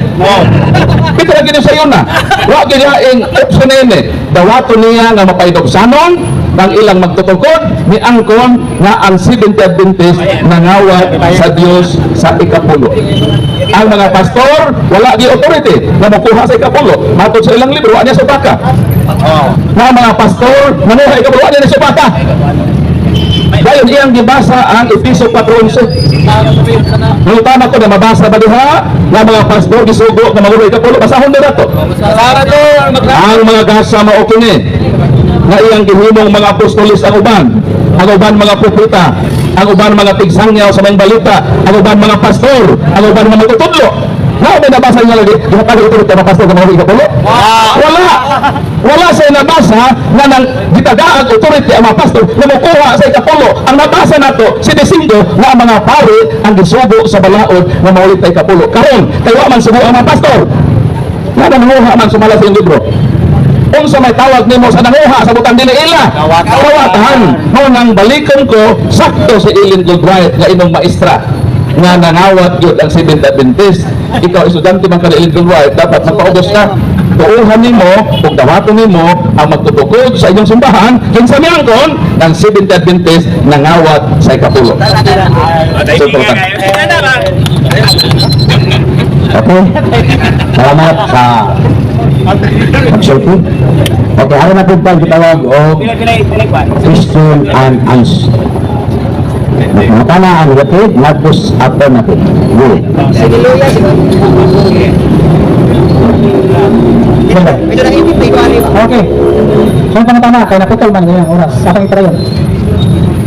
Pito na gini sayo na. Huwag ginaing option na yun Dawato niya nga mapaidogsanon ng ilang magtutukod ni angkon nga ang Seventh Adventist nangawat sa Dios sa ikapulo. Ang mga pastor, wala di authority na makuha sa ikapulo. Matod sa ilang libro, anya sa baka. Na mga pastor, nanuha ikapulo, anya sa baka. Dahil iyang gibasa ang Episo 4:11. Nulutama ko na mabasa ba diha nga mga pastor gisugo na maguloy kapulo basahon na to. Ang mga gasa mao kini nga iyang gihimong mga apostolis ang uban mga propeta, ang uban mga tigsangyaw sa mga balita, ang uban mga pastor, ang uban mga tutudlo. Now, may nabasa niya lagi, yung pag-itulit na pastor na mahuwi kapulo? Wala sa nabasa na nang gitagaag authority ang mga pastor na makuha sa ikapulo. Ang nabasa na to, sinisingo na ang mga pari ang gisubo sa balaod na maulit na ikapulo. Karon, kayo man subo ang mga pastor. Nga nanguha man sumala sa yung libro. Kung sa may tawag nimo sa nanguha sa butang dili ila, kawatahan mo nang balikan ko sakto si Ellen Goldbright nga imong maestra nga nangawat yun ang Seventh Adventist. Ikaw estudyante man kada Ellen Goldbright, dapat magpaubos ka. Tuuhan nimo ug dawaton nimo ang magtutukod sa inyong simbahan kinsa miangkon ng Seventh Adventist nangawat sa ikapulo. Okay. Salamat sa pagsulti. Okay, hari na po pa gitawag o question and answer. Mata na ang rapid, Marcos affirmative. Go. Siniluya. Ito na ipit. Okay. So ang pangutana, kaya naputol man ngayong oras. Akong itry yun.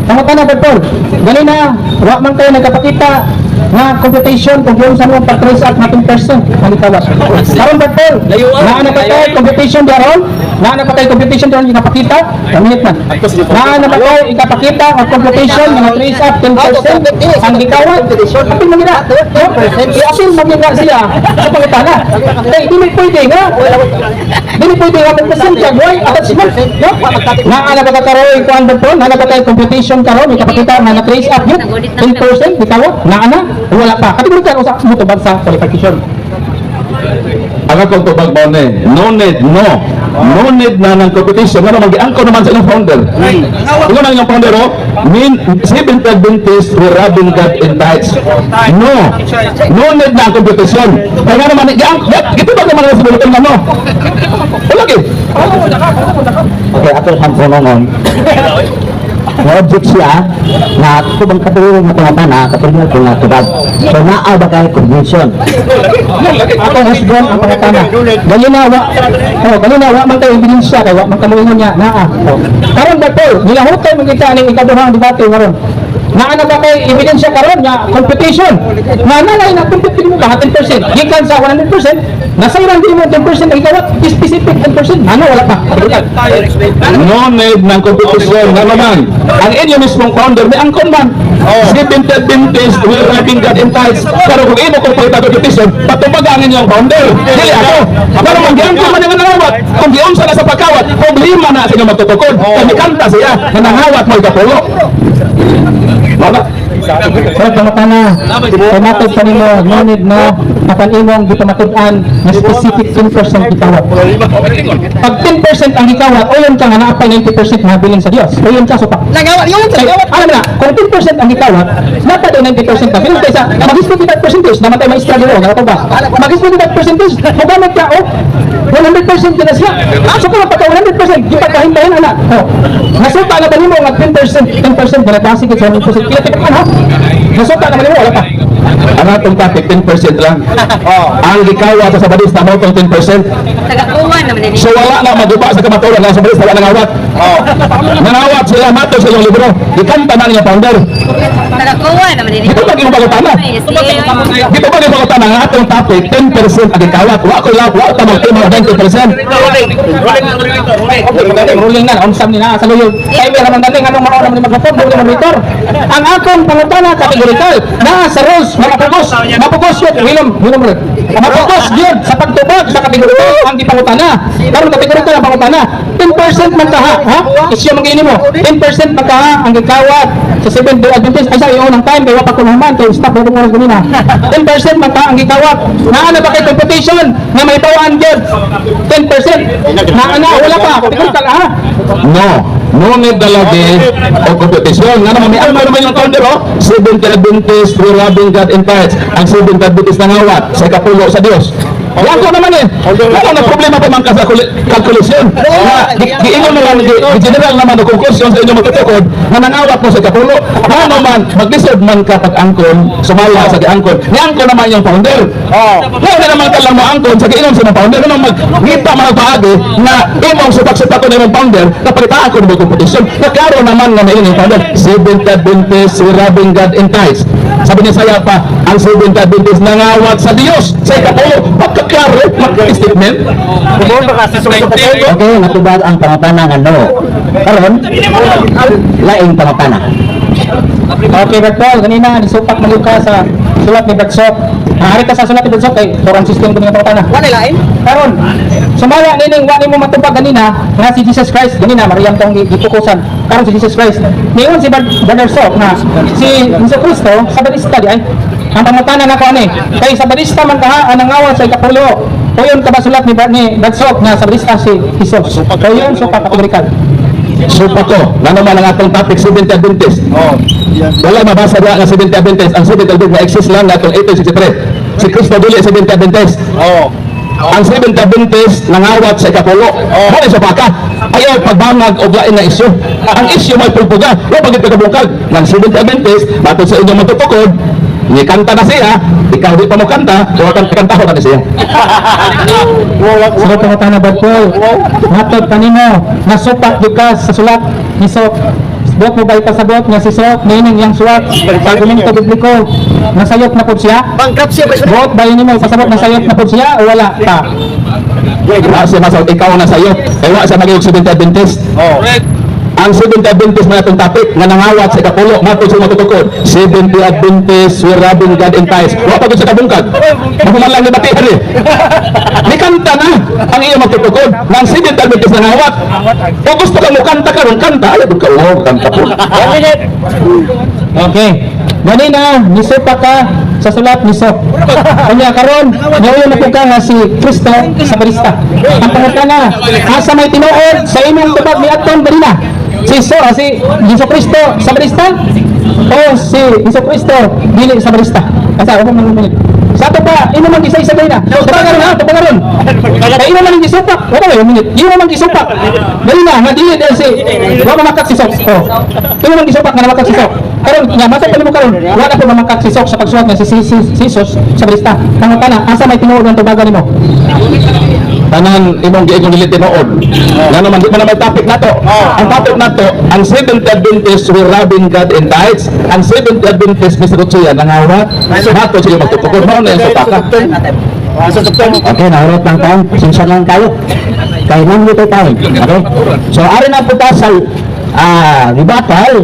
Pangutana, Bertol, gali na, wak man kayo nagkapakita na computation kung yung sa mga patrace at natin person ang ikawas. Karon Bertol, naana pa tayo computation daron, naana pa tayo computation daron ikapakita, kaminit man. Naana pa tayo ikapakita ang computation na trace up 10% ang ikawas. Apil man nila, i-apil man nila siya sa pangutana. Eh, hindi pwede nga. Hindi pwede nga 10% siya, boy, attachment. Naana pa karoon kuan Bertol, naana pa tayo computation karon ikapakita na trace up yun 10% ikawas, naana wala pa. Kategori ka sa mutubag sa qualification. Ang akong tubag mo ni, no need na ng competition. Ano, mag-iangko naman sa inyong founder. Ito na inyong founder, oh. Seventh Adventist were robbing God in tithes. No need na ang competition. Kaya nga naman, ito ba naman ang sabulitin na mo? Wala ki. Okay, ato sa punongon. Object siya na kubang katulong na pangutana katulong ko na tubag. So naa ba kayo convention? Akong husband ang pangutana. Galinawa man tayo ebidensya kay wa man kaluingon niya naa. Karon Bertol, nilahutay man kita ning ikaduhang debate karon. Naa na ba kay ebidensya karon nga competition? Na nanay na compete mo ba 10%? Gikan sa 100%, nasayran din mo 10% ang ikaw specific 10%. Ano wala pa. No need ng competition. Nga naman, ang inyo mismong founder, may angkon man. Seventh Adventist were robbing God in tithes. Pero kung ino kung pwede competition, patubagangin yung founder. Dili ako. Pero mag-iangkon man yung nangawat. Kung giunsa na sa pagkawat, problema na sa inyo magtutukod. Kaya kanta siya, na nangawat mo ikapulo. Wala. Pero pangutana, tumatod pa nimo, no need na makanimong di pa matudan na specific 10% gikawat. Pag 10% ang gikawat, o yun ka nga naapay 90% na bilin sa Dios. O yun ka, so pa. Alam na, kung 10% ang gikawat, napay 90% ka. Bilin kaysa, mag-split 5%, namatay maestra dito, nga ba? Mag-split 5%, magamit ka, 100% ka na siya. So kung pagka 100%, ipagkahintahin, anak. Nasuta na ba nimo nga 10%, 10% na klase ka sa 100%. Kaya tipakan, ha? Nasuta na ba nimo, wala pa. Ang atong topic, 10% lang. Ang gikawa sa sabadista mo itong 10%. Tagakuha naman din. So wala na maguba sa kamatulan ng sabadista, wala nangawat. Nangawat sila, mato sa iyong libro. Ikanta na niya founder. Tagakuha naman din. Dito ba yung pagkutana? Dito ba yung pagkutana? Ang atong topic, 10% ang gikawat. Wala ko lang, wala tamang 20%. Ruling na, onsam nila sa luyog. Kaya may naman dating anong mga naman maghapon, ruling monitor. Ang akong pangutana kategorikal na sa rules, mapugos yun, hilom rin. Mapugos yun sa pagtubag sa kategorikal ang ipangutana. Karon kategorikal ang pangutana. 10% man kaha, ha? Isyo mag-ini mo. 10% man kaha ang gikawat sa 7th Adventist. Ay sa iyo ng time, kaya pakunaman, kaya stop na oras ganina. 10% man kaha ang gikawat. Naana ba kay competition na may bawaan dyan? 10%. Naana, wala pa. Kategorikal, ha? No need na lagi o competition. Nga naman, may alma naman yung founder, Seventh Adventist were robbing God in tithes. Ang Seventh Adventist nangawat sa ikapulo sa Diyos. Yan ko naman wala na problema pa man ka sa calculation. Giingon naman, general naman o conclusion sa inyong magtutukod na nangawat mo sa ikapulo. Ano man, mag-lisod man ka pag-angkon, sumala sa giangkon. Niangkon naman yung founder. Kaya na naman ka lang mo angkon sa giinom sa mga founder. Ano mag-ngita mga paagi na imong supak-supak ko na yung founder na palitaan ko ng competition. Naklaro naman na may yung founder. Seventh Adventist were robbing God in tithes. Sabi niya saya pa, ang Seventh Adventist nangawat sa Diyos sa ikapulo. Pagkaklaro, mag-statement. Okay, natubag ang pangutana nga no. Karon, laing pangutana. Okay, Bertol, kanina, nisupak mo ka sa sulat ni Batsok. Hari ka sa sulat ni Batsok, ay, foreign system ko nga pangutana. Wala lain? Karon, sumaya nining wani mo matubag kanina nga si Jesus Christ kanina Mariam tong gipukusan karon si Jesus Christ niyon si Brother Sok na si Hesus Kristo sa Batista di ay ang pangutana na ko ani kay sa Batista man kaha ang nangawan sa ikapulo tuyon ka ba sulat ni Brother Sok na sa Batista si Jesus tuyon so kategorikal. Supa ko, na naman ang atong topic, Seventh Adventist. Wala mabasa na ang Seventh Adventist. Ang Seventh Adventist na exist lang na itong 1863. Si Kristo dili Seventh Adventist. ang Seventh Adventist nangawat sa ikapulo. Mo sa baka. Ayaw pagbangag o lain na isyu. Ang isyu may pulpuga. Wa pagit kabukag. Ng Seventh Adventist bato sa inyong matutukod. Ni kanta na siya, ikaw di pa mo kanta, so kanta ko na siya. Sulat ang na Badpol. Matod kanino, nasupat ka sa sulat ni Sok. Buot mo ba ipasabot nga si Sok, meaning yang suwat, argumento bibliko, nasayop na po siya? Bankruptcy ba siya? Buot ba yun mo ipasabot nasayop na po siya o wala pa? Wa siya masaw, ikaw na sayo. Eh wa siya maging Seventh Adventist. Ang Seventh Adventist na itong topic nga nangawat sa ikapulo, matod sa matutukod. Seventh Adventist, we're robbing God in ties. Wa pagod sa kabungkag. Mahuman lang nabatihan eh. Ni kanta na ang iyong matutukod. Ng Seventh Adventist na nangawat. O gusto ka mo kanta karon kanta. Ayaw ka, kanta po. Okay. Ganina, nisupa ka sa sulat ni Sok. Kanya karon, ngayon na po ka nga si Kristo sa barista. Ang pangutana, asa may tinuod sa imong tubag ni Aton ganina? Si Jesu Kristo sa barista? O si Jesu Kristo dili sa barista? Asa, ano man minute? Sa ato pa, ino man isa-isa ganina. Tabangaron ha, tabangaron. Kaya ino man gisupak. Wala ba yung minute? Ino man gisupak. Ganina, nga dili dahil si wala mamakak si Sok. O, ino man gisupak nga namakak si Sok. Karon, nga matay pa mo karon. Wala po mamakak si Sok sa pagsulat nga si Jesus sa barista. Pangutana, asa may tinuod ang tubagan nimo? Tanan imong giingong dili tinuod. Nga naman di pa na may topic nato. Ang topic nato, ang Seventh Adventist we're robbing God in tithes. Ang Seventh Adventist Mr. Siya nangawat. Mato siya magtutukod mo na yung sutaka. Okay, naurot lang tayo. Sinsya lang tayo. Kaya nang dito tayo. Okay? So, ari na po tayo sa rebuttal.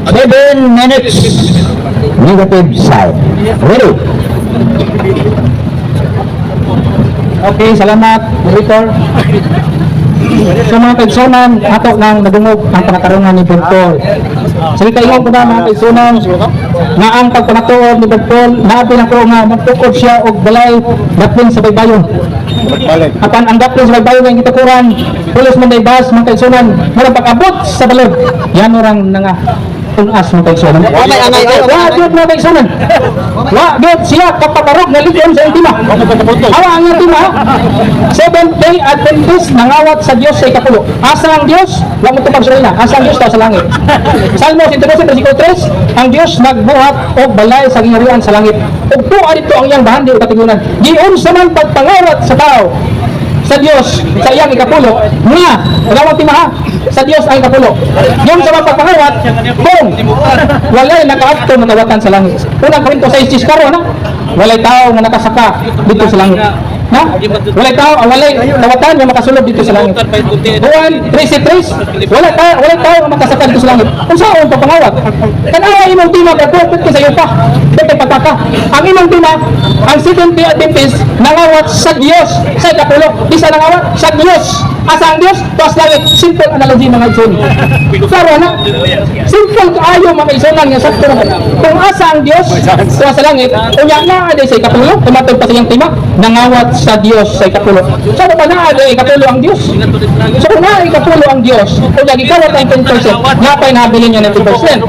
7 minutes negative side. Ready? Okay, salamat, Victor. So mga kaigsunan, ato nang nadungog ang panakarungan ni Bentol. Sige kayo ko na mga kaigsunan nga ang pagpanatuod ni Bentol, nabi na ko nga magtukod siya og balay daplin sa baybayon. Apan ang daplin sa baybayon nga gitukuran, pulos man day bas mga kaigsunan, murag pag-abot sa balod. Yan orang nga tunas mga kaigsunan. Wa may angay kayo. Wa gyud mga kaigsunan. Wa gyud siya kapabarog nga ligon sa intima. Awa ang intima. Seventh Day Adventist nangawat sa Dios sa ikapulo. Asa ang Dios? Wa mo tupag sa ina. Asa ang Dios daw sa langit? Salmo 112 versikulo 3, ang Dios nagbuhat og balay sa gingharian sa langit. Ug tuwa dito ang iyang bahandi o katigunan. Giunsa man pagpangawat sa tao sa Dios sa iyang ikapulo nga wala timaha sa Dios ang ikapulo. Yung sa mga pagpangawat kung walay nakaadto matawatan sa langit. Unang Korinto 6:6 karon na walay tao nga nakasaka dito sa langit. Na? Walay tao, walay tawatan nga makasulod dito sa langit. Juan 3:3, walay tao nga makasaka dito sa langit. Kung saan pagpangawat? Kanawa imong tima pagkupit ko sa iyo pa. Dito pagkaka. Ang imong tima, ang Seventh Day Adventist nangawat sa Dios sa ikapulo. Isa nangawat sa Dios. Asa ang Dios? Tuas langit. Simple analogy mga igsoon. Klaro na? Simple kaayo mga igsoon nga sakto. Kung asa ang Dios, tuas sa langit, unya na sa ikapulo, tumatod pa sa iyang tima, nangawat sa Dios sa ikapulo. So kung na ikapulo ang Dios. So kung na ikapulo ang Dios, kung lagi kawat ang 10%, napay nabilin niya ng 10%.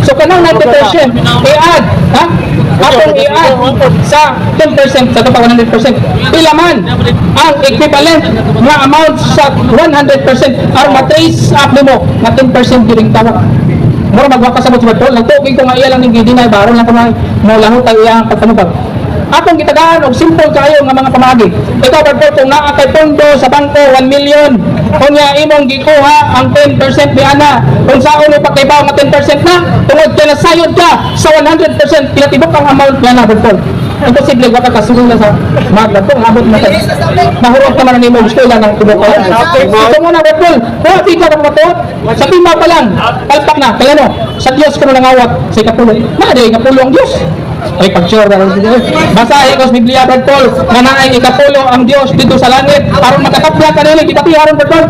So kanang 90%, i-add, ha? Atong i-add sa 10% sa topa 100%. Pila man ang equivalent nga amount sa 100% or matrace up mo na 10% during tawag. Mura magwaka sa mga tol, nagtugig ko nga iya lang ng gidinay, baron lang ko mo lahot ang iyang pagtanubag. Atong gitagaan og simple kayo nga mga pamagi. Ikaw Bartol, kung naa kay pondo sa bangko 1 million, kunya imong gikuha ang 10% ni ana. Kung saon mo pagkaibaw nga 10% na, tungod kay nasayod ka sa 100%, pinatibok ang amount niya na Bartol. Imposible wala ka sulong na sa mga Bartol, abot na tayo. Mahurot naman ang imong gusto lang ng tibok ko. Ito muna Bartol, kung tika ka matuot, sa tima pa lang, kalpak na, kaya no, sa Diyos ka nangawat sa ikapulo. Naaday ikapulo ang Diyos. Ay pag-sure na basahin ko sa Biblia Bartol na naay ikapulo ang Dios dito sa langit aron makatapya ka nila gipatiharon Bartol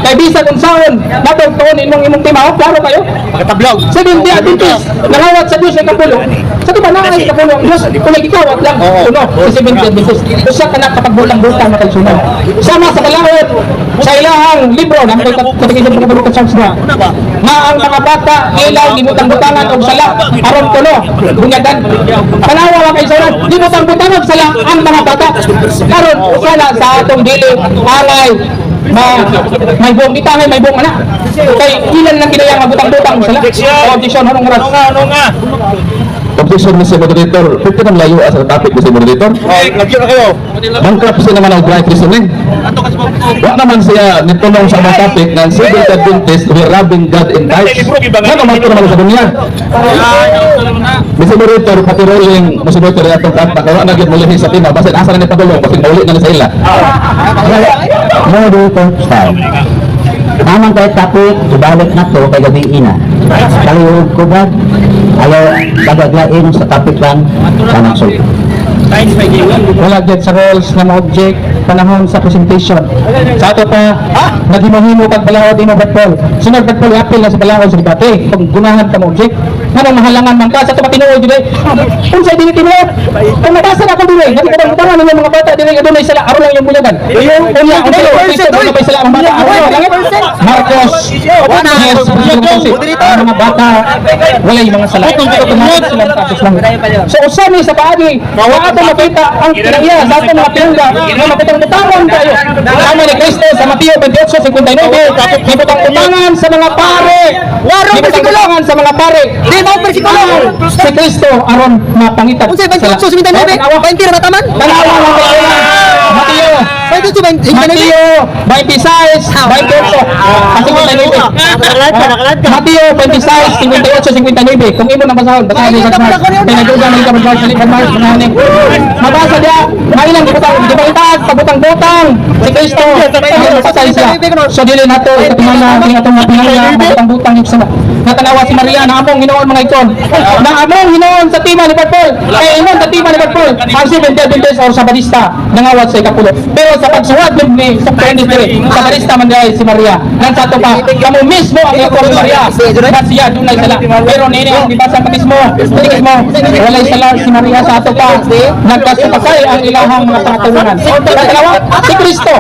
kay bisa kung saan natog tuon imong timaw klaro kayo Pagkatablaw. Seventh Day Adventist nangawat sa Dios sa ikapulo sa tuba na ay kapulo. Kung ikaw at lang puno sa 70 Adventist. Usa ka na kapag bulang-bulang na kaigsunan. Sama sa kalawot sa ilahang libro ng Katekismo ng Catholic Church na ang mga bata ilaw gibutang-butangan og sala aron puno bunyagan. Tanawa wa kaigsunan gibutang-butangan og sala ang mga bata karon usala sa atong dili alay may buong kita may buong anak kay ilan lang kinayang mabutang-butang sala audition anong oras Objection, Mr. Moderator. Pwede nang layo sa topic, Mr. Moderator? Nag-share na kayo. Bankrupt siya naman ang dry reasoning. Wala naman siya nitulong sa mga topic ng Seventh Adventist we're robbing God in tithes. Ano naman ito naman sa dunya? Mr. Moderator, pati rolling, Mr. Moderator, atong kanta, kaya naging mulihin sa tina, basit asa na ni Padulong, basit maulit na sa ila. Moderator style. Namang kahit topic, ibalik na to kay gabi ina. Kalihog ko ba? Ayaw bagaglain sa topic lang sa nagsulti. wala gyud sa roles na ma-object panahon sa presentation. Sa ato pa, naghimo-himo kag balahod imo Batpol. Sunod Batpol apil na sa balahod sa debate. Kung gunahan ka mo-object, nganong mahalangan man ka sa ato patinuod jud. Kung sa dili tinuod, kung nabasa na ako dili, dili ka bang ng mga bata dili adunay sila aro lang yung bunyagan. Unya, Kristo na pa sila ang bata. Marcos, ang mga bata wala yung mga sala. So usami sa paagi, wa ato makita ang kinaiya sa ato mga pinungga na maputang-butangan tayo. Kami ni Kristo sa Mateo 28:59, maputang-butangan sa mga pare. Maputang-butangan sa mga pare. Di ba persikulo? Si Kristo aron mapangita. Unsay 28:59? 20 na taman? Tanawa ng Mateo. Mateo 26, 28, kasi Mateo 26, 58, 59. Kung imo na basahon, basahin niyo sa Mars. Pinagugan ng kabagay sa Mars, mabasa dia, mailang butang, di ba itaas, pabutang-butang, si Kristo, pasay siya. So dili nato, ipatimala, hindi nato mapinala, butang-butang yung sana. Natanawa si Maria, na among hinoon mga ikon. Na among hinoon sa tima ni Batpol. Kaya inon sa tima ni Batpol, ang 70 Adventist or Sabadista, nangawat sa ikapulo. Pero sa pagsuwad ni sa Pendistry, Sabadista man dahil si Maria. Nang sa ito pa, kamo mismo ang ikon ni Maria. Na siya, dunay sala. Pero nini, ang dibasa ka mismo, walay sala si Maria sa ito pa. Nagkasupasay ang ilahang mga pangatawanan. Natanawa, si Kristo.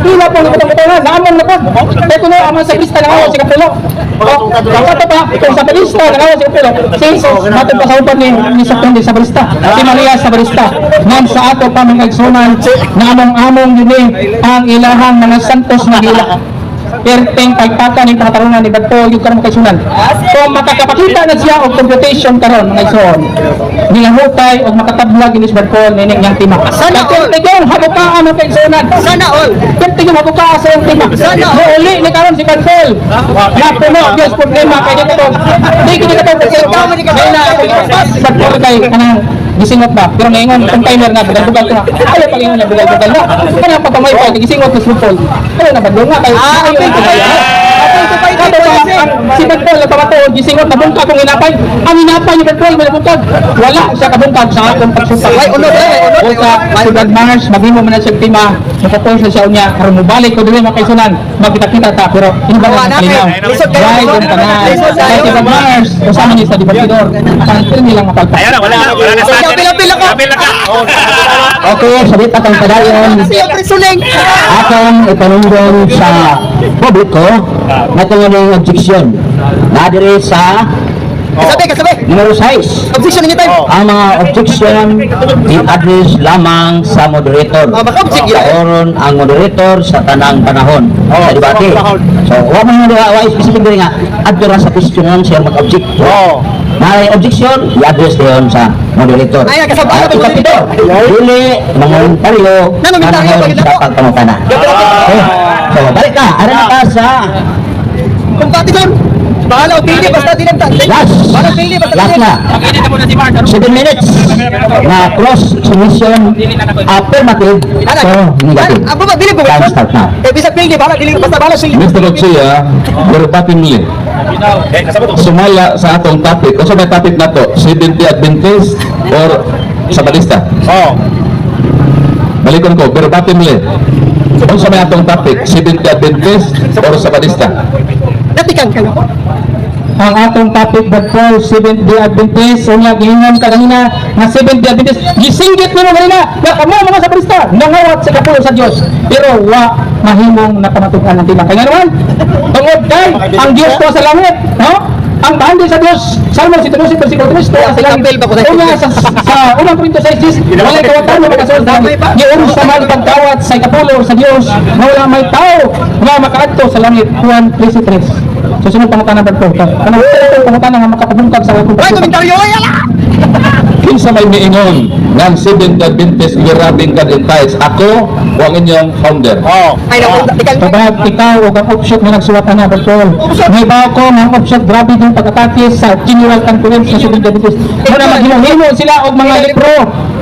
Hila po ng pangatawanan, naamon na po. Kaya kuno, ang sa Krista nangawat sa ikapulo. Ito pa, itong Sabadista, nangawat sa ikapulo. Si Jesus, matong pasaupan ni Sabadista. Si Maria Sabadista. Nang sa ato pa mga igsunan, na among yun ang ilahang mga santos na hila. Perteng pagpaka ng pangatarunan ni Batpol yung karong kaisunan. Kung makakapakita na siya og computation karon mga igsoon, nilahutay og makatablag ni Batpol nining yang tima. Sana all tigong habukaan ang kaisunan. Sana all. Tigong habukaan sa yang tima. Sana uli ni karon si Batpol. Na puno gyud problema kay dito. Di kita Batpol kay kanang gisingot ba? Pero ngayon, kung timer nga, bugal-bugal ko na. Ayaw pag yun na, bugal-bugal na. Kaya pagkamay pa, gisingot na slupol. Ayaw na, badong nga, kayo. Si Batpol, nagpapatuod, gisingot na bungka kung inapay. Ang inapay ni Batpol, may nabungkag. Wala siya kabungkag sa akong pagsupak. Ay, unod. Sa Brad Mars, maghimo mo na siyang tima. Nakapos na siya niya. Karoon mo balik ko din mga kaisunan. Magkita-kita ta, pero inubala na kalinaw. Right, yung tanan. Sa Brad Mars, kasama niya sa Dibantidor. Kantil nilang mapalpa. Ayan na, wala na sa atin. Pila ka. Okay, salit akong kadayon. Akong itanunggon sa publiko na tungo objection. Nadiri sa Kasabi. numero 6. Objection ninyo tayo. Ang mga objection i-address lamang sa moderator. Maka-object yun. Kaoron ang moderator sa tanang panahon sa debate. So, huwag mo nga specific din nga adjura sa questionan siya mag-object. May objection, i-address din sa moderator. Ay, kasabay At na ikapito, dili manguntaryo panahon sa pagpangutana. Okay. So, balik ka. Ano na ka sa Kung pati doon. Bahala o pili, basta tinagtag. last na. 7 minutes na cross submission affirmative so negative. Ako ba, bili po. Time start na. Eh, bisa pili, bahala, basta bahala pili. Mr. Garcia, verbatimly, sumala sa atong topic. Kung sa may topic na to, Seventh Adventist or Sabadista? Balikon ko, verbatimly. Kung sa may atong topic, Seventh Adventist or Sabadista? Natikan ka. ang atong topic Brother Paul, Seventh-day Adventist. Unya giingon ka kanina nga Seventh-day Adventist. Gisinggit nimo kanina nga kamo mga sabrista nangawat sa kapulo sa Dios. Pero wa mahimong napamatukan ang timbang. Kaya naman, tungod kay ang Dios ko sa langit, no? Ang bahandi sa Dios, Salmo 112 versikulo 3, tuwa sa langit. Unya sa unang Korinto 6, walay kawatan mo makasulod. Giun sa mga pagkawat sa kapulo sa Dios, na wala may tao nga makaadto sa langit. Juan 13:3. Susunod pangutana ba po? Ano pangutana nga makapabungkag sa akong komentaryo? Kinsa may miingon ng Seventh-day Adventist Grabbing God in Tithes. Ako, ang inyong founder. Ay, naku, Pabab, ikaw o ang offshoot na nagsuwat na Bertol. May ba ako ng offshoot, grabe din pag-atake sa General Conference sa Seventh-day Adventist. Muna maghinuhino sila o mga libro.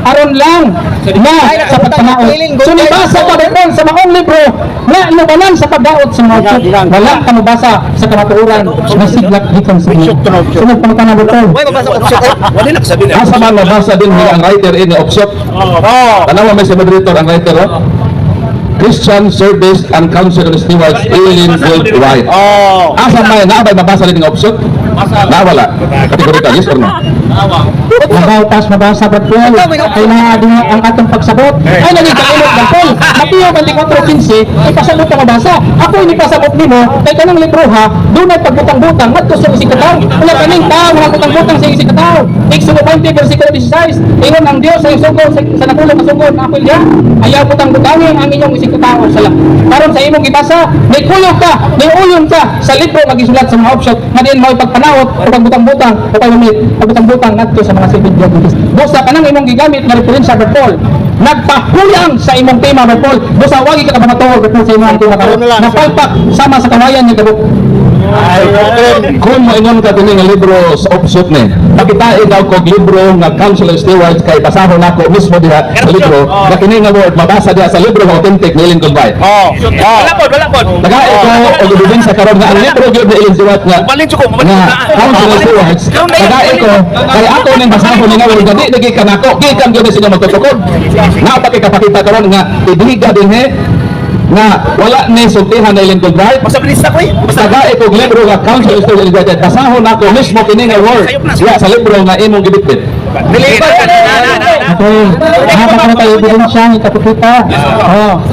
Aron lang na sa pagtanaot. So nibasa ka Bertol sa maong libro na inubanan sa pagdaot sa mga offshoot. Wala ka mabasa sa kamatuuran na siglak dikang sige. Sunod pangutana Bertol. Uy, mabasa ko siya. Wala na kasabi na. Asa man nabasa din ang writer in the offshot. Tanawa may si moderator ang writer, oh? Christian Service and Council of Stewards, Eileen Goldwhite. Asa may naabay mabasa din ang offshot? Nawala. Kategorika, yes or no? Mabautas, mabasa Bertol. Ay na din ang atong pagsabot. Ay naging kailot Bertol. Matiyo 24:15, ipasabot ka mabasa. Ako ini pasabot nimo kay kanang libro ha, doon ay pagbutang-butang ngadto sa isig kataw. Wala kaning tao nga butang-butang sa isig kataw. Exodo 20 versikulo 16. Ingon ang Dios sa sugod sa nakulong kasugod na apil diha. Ayaw butang-butangin ang inyong isig kataw sala. Karon sa imong gibasa, may kuyog ka, may uyon ka sa libro nga gisulat sa mga offshot. Madin mo pagpanawot o pagbutang-butang o pagbutang ngadto sa mga Seventh-day Adventist. Busa kanang imong gigamit nga referensya Bertol. Nagpahuyang sa imong tema Bertol. Busa wagi ka kabatuhol Bertol sa imong tema karon. Napalpak sama sa kawayan ni kabuk. Kung maingon ka din nga libro sa offshoot ni, pakitain daw kog libro nga Council of Stewards kay basahon nako mismo diha sa libro nga kini nga word mabasa diha sa libro nga authentic ni Eileen Goldwhite. Wala po. Nagaay ko og ebidensya karon nga ang libro gyud ni Eileen Goldwhite nga Balin ko, nga Council of Stewards. Nagaay ko kay ako ning basahon ni nga word gani dagi kanako gikan gyud sila magtutukod. Napakikapakita karon nga ibiga dinhi nga wala ni sultihan na Eileen Goldwhite. Masabilis ako eh. Nagaay ko libro nga Council of Stewards United. Basahon nako mismo kini nga word diha sa libro nga imong gibitbit. Dilipat ka na. Okay. Haba ka tayo ebidensya ni kapukita. Oh.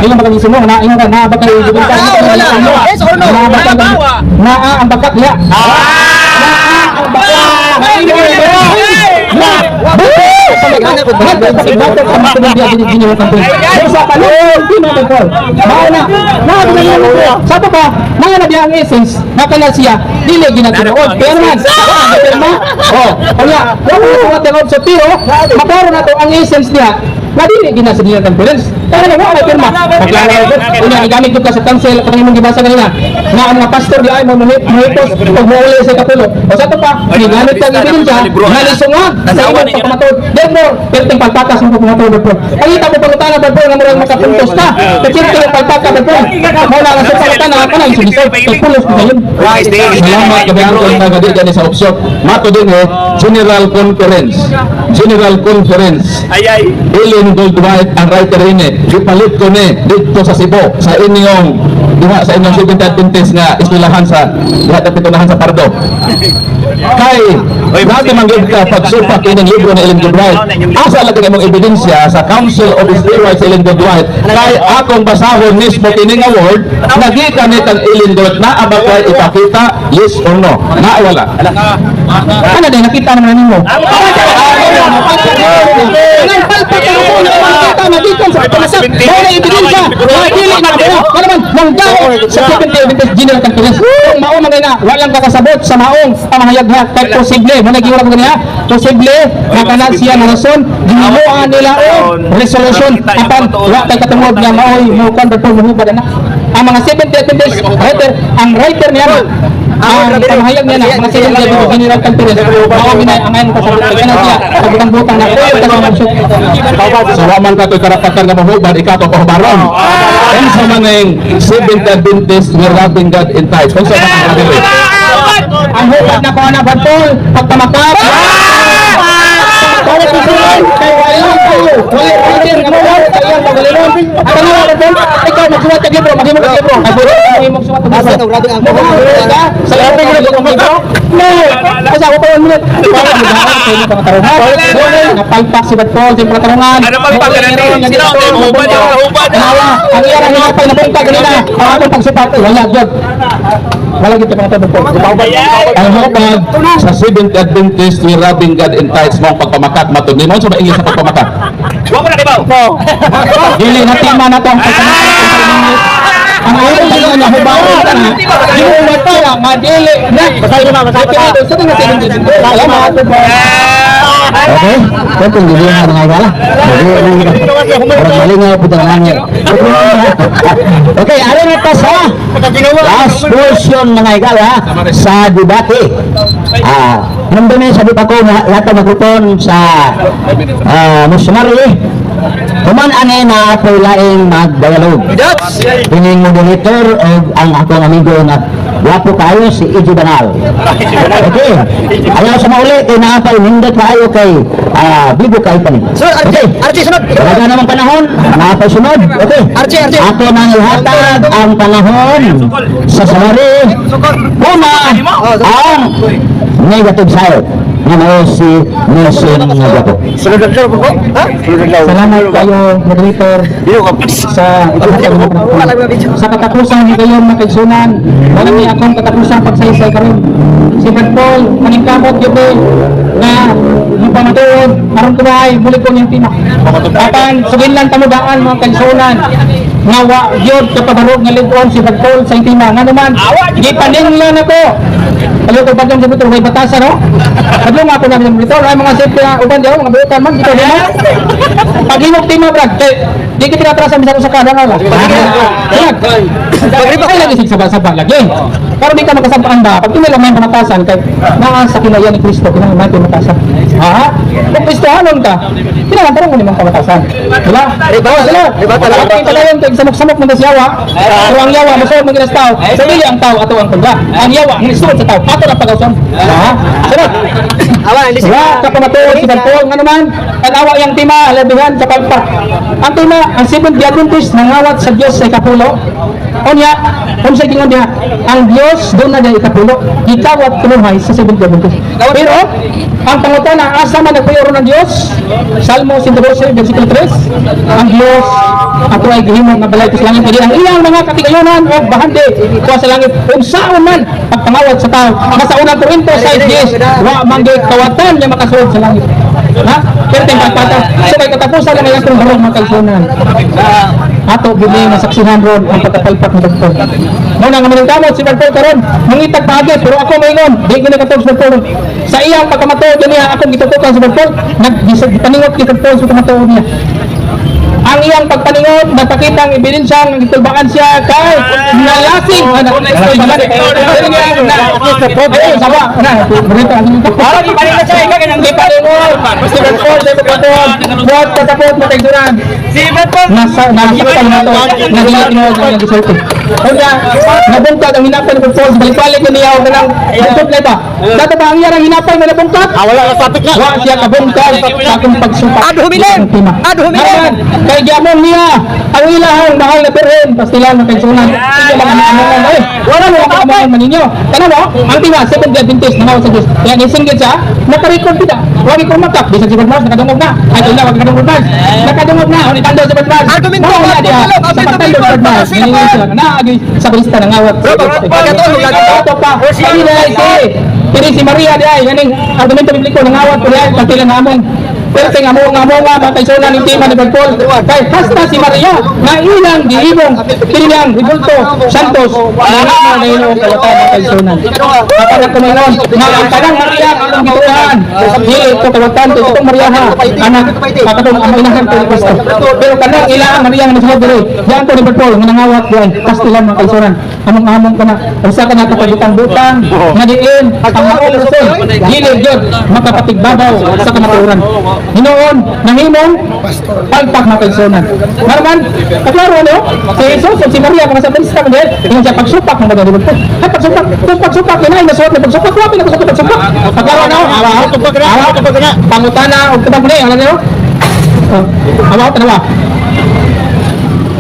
Ilang ba kami sumo na ingon ka na ba kayo ebidensya? Wala. Yes or no? Na ang bakat ya. Ang bakat. Sa pa, mga na ang essence, nakala siya, dili ginatunood. Kaya naman, oh, kaya, wala ko sa tiro, makaroon na to ang essence niya, na dili ginasabihan ng conference. Kaya naman, wala pirma. Una, igamit ko ka sa council, kung imong gibasa kanina, na ang mga pastor di ay mahitos, pag mauli sa kapulo. O sa ito pa, ginamit ka ebidensya, nalisungag sa imong pagpamatod. Therefore, perting pagpakas mo pagpamatod, Bertol. Pagkita mo pangutana, Bertol, na murang makapuntos ka. Kasi ito yung pagpaka, Bertol. Mula lang sa pangutana, ka na, isulisod. Pagpulos ko ngayon. Salamat kabihan ko na gadi dyan sa offshot. Mato din General Conference. General Conference. Ay. Eileen Goldwhite ang writer ini. Gipalit ko ni dito sa Cebu sa inyong Seventh-day Adventist nga eskwelahan sa diha ta pitulahan sa Pardo. Kay dati manggid ka pagsupak ining libro ni Eileen Goldwhite. Asa lang imong ebidensya sa Council of Stewards Eileen Goldwhite. Kay akong basahon mismo kini nga word nagikan ni kang Eileen Goldwhite na abakay ipakita yes or no. Na wala. Ano din, nakita naman ninyo. Ang palpak ang ako na makita na dito sa pagpalasap. Wala ebidensya. Dili na ako. Ano naman, nanggaw sa Seventh-day Adventist General Conference. Kung maong mga na, walang kakasabot sa maong pamahayagha. Kaya posible, managiwala ko ganyan, posible, nakana siya na rason, ginamuan nila o resolution. Apan, wala tayo katungod na maoy, mukan, Bertol, muhubad na. Ang mga Seventh-day Adventist writer, ang writer niya, ang pamahayag niya na, mga Seventh-day Adventist General Conference, maong ginay, ang ngayon kasabot, kaya na siya, pagbutang-butang na, kaya So waman ka to'y karapatan nga mahubad, ikaw to kahubaron. And sa maning Seventh-day Adventist Grabbing God in Tithes. Kung sa mga kadili. ang hubad na ko na Bertol, pagtamakap, Balik ni Sulan. Kay wala kayo. Wala order nga mo kaya magalingon. Ang tanawa na tol. Ikaw magsuwat ka libro, maghimo ka libro. Ay buro mo imong suwat ka. Asa to, grabe ang Sa lahat ng libro mo libro. No. Asa ko pa 1 minute. Para magawa sa inyo pangtarungan. Napalpak si Batpol sa pangtarungan. Ano palpak ka natin? Sino ang hubad yung hubad? Ang iyara nga pa na punta kanina. Ang akong pagsupat wala gyud. Wala gyud pang Batpol. Ang hubad sa Seventh Adventist we robbing God in tithes mong pagpamakat matud ni mo sa maingay sa pagpamakat. Wa mo na di ba? Dili na tema na to ang pagpamakat. Ang ayaw nila na hubaran ka na, yung matira, madili na. Basahin mo, sa tingin natin. Salamat. Okay? Ito yung dilihan ng agala. Parang malingaw po ng langit. Okay, ano na pa sa last portion ng agala sa debate. Nandun sa di pa ko lahat ng magkupon sa missionary. Kuman ani na ako laing mag-dialogue. Pining moderator o ang akong amigo na wapo kayo si Iji Banal. Okay. Ayaw sa mauli kay naapay hindot kayo kay bibo kayo pa ni. Okay. Archie, sunod. Talaga namang panahon, naapay sunod. Okay. Archie. Ako nang ihatag ang panahon sa salari. Una, ang negative side. Ano si Nelson Nagapo. Sunod po. Ha? Salamat kayo, moderator, sa katapusan ni kayo makigsunan. Marami akong katapusan pagsaysay karon. Si Brad Paul, maningkamot yun na yung pamatuod, harong kumahay, muli ko yung tima. Apan, sugin lang tamudaan mga kagsunan. Nga yun kapabarog nga lidon si Brad Paul sa tima. Nga naman, gipaninglan ako. Ayaw ko ba dyan sa buto, may batasan, no? Hadlong ako namin ng buto, ay mga safety na uban diyo, mga butan man, dito din na. Pag-iwag tima, Brad, di kita atrasan bisa sa kada nga. Brad, ay lagi sigsaba-saba lagi. Pero di ka magkasabaan ba, pag tinilang may pamatasan, kay sa kinayan ni Kristo, kinayan may pamatasan. Ha? Kung Kristohanon ka, kinayan tarong mo nimang pamatasan. Diba? Sila, pag kita yun, kay samok-samok mo na siyawa, pero ang yawa, masood mo ginas tao, sabili ang tao, ato ang kunda. Ang yawa, ang isuod sa tao, ato na pag-awson. Ha? Sunod. Wala ka pamatuod si Balpol nga naman ang awa yung tima labihan sa palpak ang tima ang Seventh Day Adventist nangawat sa Diyos sa ikapulo unya kung sa gingon niya ang Diyos doon na niya ikapulo ikawat kumuhay sa Seventh Day Adventist pero ang pangutana asa man nagpuyoro ng Diyos Salmo 112 versikulo 3 ang Diyos ato ay gihimo nga balay sa langit kaya ang iyang mga katigayonan o bahandi kuha sa langit kung saan man pagpangawat sa tao sa unang Korinto 6:10 wa manggay kawatan niya makasulod sa langit. Ha? Pero tayong pagpata. So kay katapusan lang ang barog mga kalsunan. Ato gini masaksihan ron ang pagkapalpak ng Bagpol. Muna nga maningkamot si Bagpol karon mangitag paagi pero ako maingon di gini katong sa Bagpol. Sa iyang pagkamatuod niya akong gitutukan sa Bagpol nagpaningot kita Bagpol sa pagkamatuod niya. Ang iyang pagpaningon nagpakita ang ebidensya ng itulbakan siya kay nalasing nakikita na ito naghihinod ng gisulti kaya nabungkad ang hinapay ng Bagpol balik-balik niya o ganang isuplay pa dato ba ang iyang hinapay na nabungkad Wala ka topic na. wa siya kabungkad sa akong pagsupat Adhumilan! Adhumilan! kay Diamon niya ang ilahang mahal na birhen pastilan ng kaigsunan hindi mga namangan wala mo ang kamangan man ninyo kana mo ang tima Seventh Day Adventist na sa Diyos kaya gisinggit siya nakarecord kita wag ko makap bisag si Badmars nakadungog na ay ila wag nakadungog na nakadungog na ulit tando si Badmars Argumento wala diha sa pagtando si Badmars hiningi siya na agi sa balista ng awat ito pa ini si Maria diha yaning argumento bibliko ng awat ko diha pagtilan namon pero nga mo nga makaisunan ng tima ni Bagpol kay hasta si Maria na ilang giibong kinilang Ribulto Santos na ino kawatan ng kaisunan para kumayon na ang tanang Maria ang gituhan dili ito kawatan ito Maria ha anak katong ang inahan ko ni Kristo pero kanang ilang Maria nga nagsulod diri diyan ko ni Bagpol nga nangawat diyan pastilan ng kaisunan among ka na usa ka na kapagutang-butang nga diin ang mga person dili gyud makapatigbabaw sa kamatuoran Hinoon nahimong palpak mga kaigsunan. Naman, kaklaro ano? Si Jesus, si Maria, mga sabrista mo din, yung siya pagsupak ng mga dibot. Ay, pagsupak, kung pagsupak, yun ay nasuot na pagsupak, wapi na pagsupak, pagsupak. Kaklaro ano? Araw, pangutana, o tabag na alam niyo? Amaw, tanawa.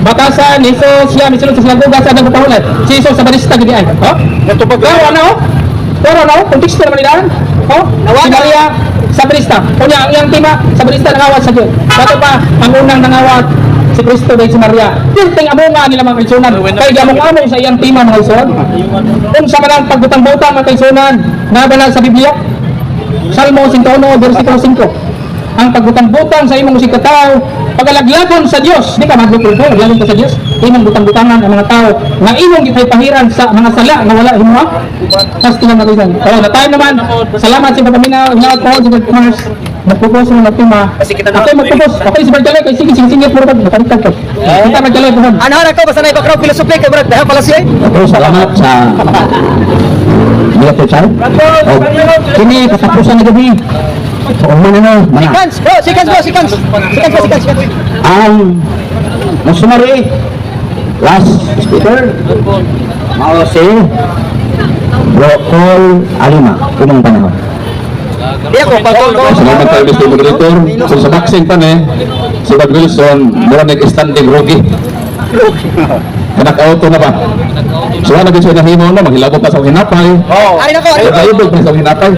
Batasan, Jesus, siya, misunod sa sinagoga, sa nagpapahulat. Si Jesus sa barista, gini ay. Kaklaro ano? Pero ano? Konteksto naman nila. Si Maria, sa barista. Kunya, ang tema, sa barista nangawat sa Diyos. Dato pa, ang unang nangawat si Kristo dahil si Maria. Tilting amunga nila mga kaisunan. Kaya gamong-among sa iyang tema mga kaisunan. Kung sa manang pagbutang-butang mga kaisunan, nabanal sa Biblia, Salmo 51, versikulo 5. Ang pagbutang-butang sa imong sikataw, pagalaglagon sa Dios, di ka magluto ko, laglagon ka sa Dios, imong butang-butangan ang mga tao, nga imong gipay-pahiran sa mga sala nga wala himuha. Tapos tingnan natin. Na tayo naman, salamat sa papaminaw, salamat po sa Mars. Magpupos mo ng tema. Ako magpupos. Ako si Barjalay, kay sige, puro ba? Nakalitan ko. Kita Barjalay po. Ano na ko, basta na ibakraw filosofi, kay Brad, dahil pala siya. Okay, salamat sa mga tutsay. Kini katapusan na gabi. O muna na, mga. Sikans. Ang masumari, last speaker, mao si Brocol Alima, unang panahon. Iya ko, Salamat tayo, Mr. Moderator. So, sa boxing pa si Bad Wilson, mura nag-standing rookie. Kanak-auto na ba? So, ano gusto na himo na, maghilabot pa sa hinapay. Ari na ko. Kaibog pa sa hinapay.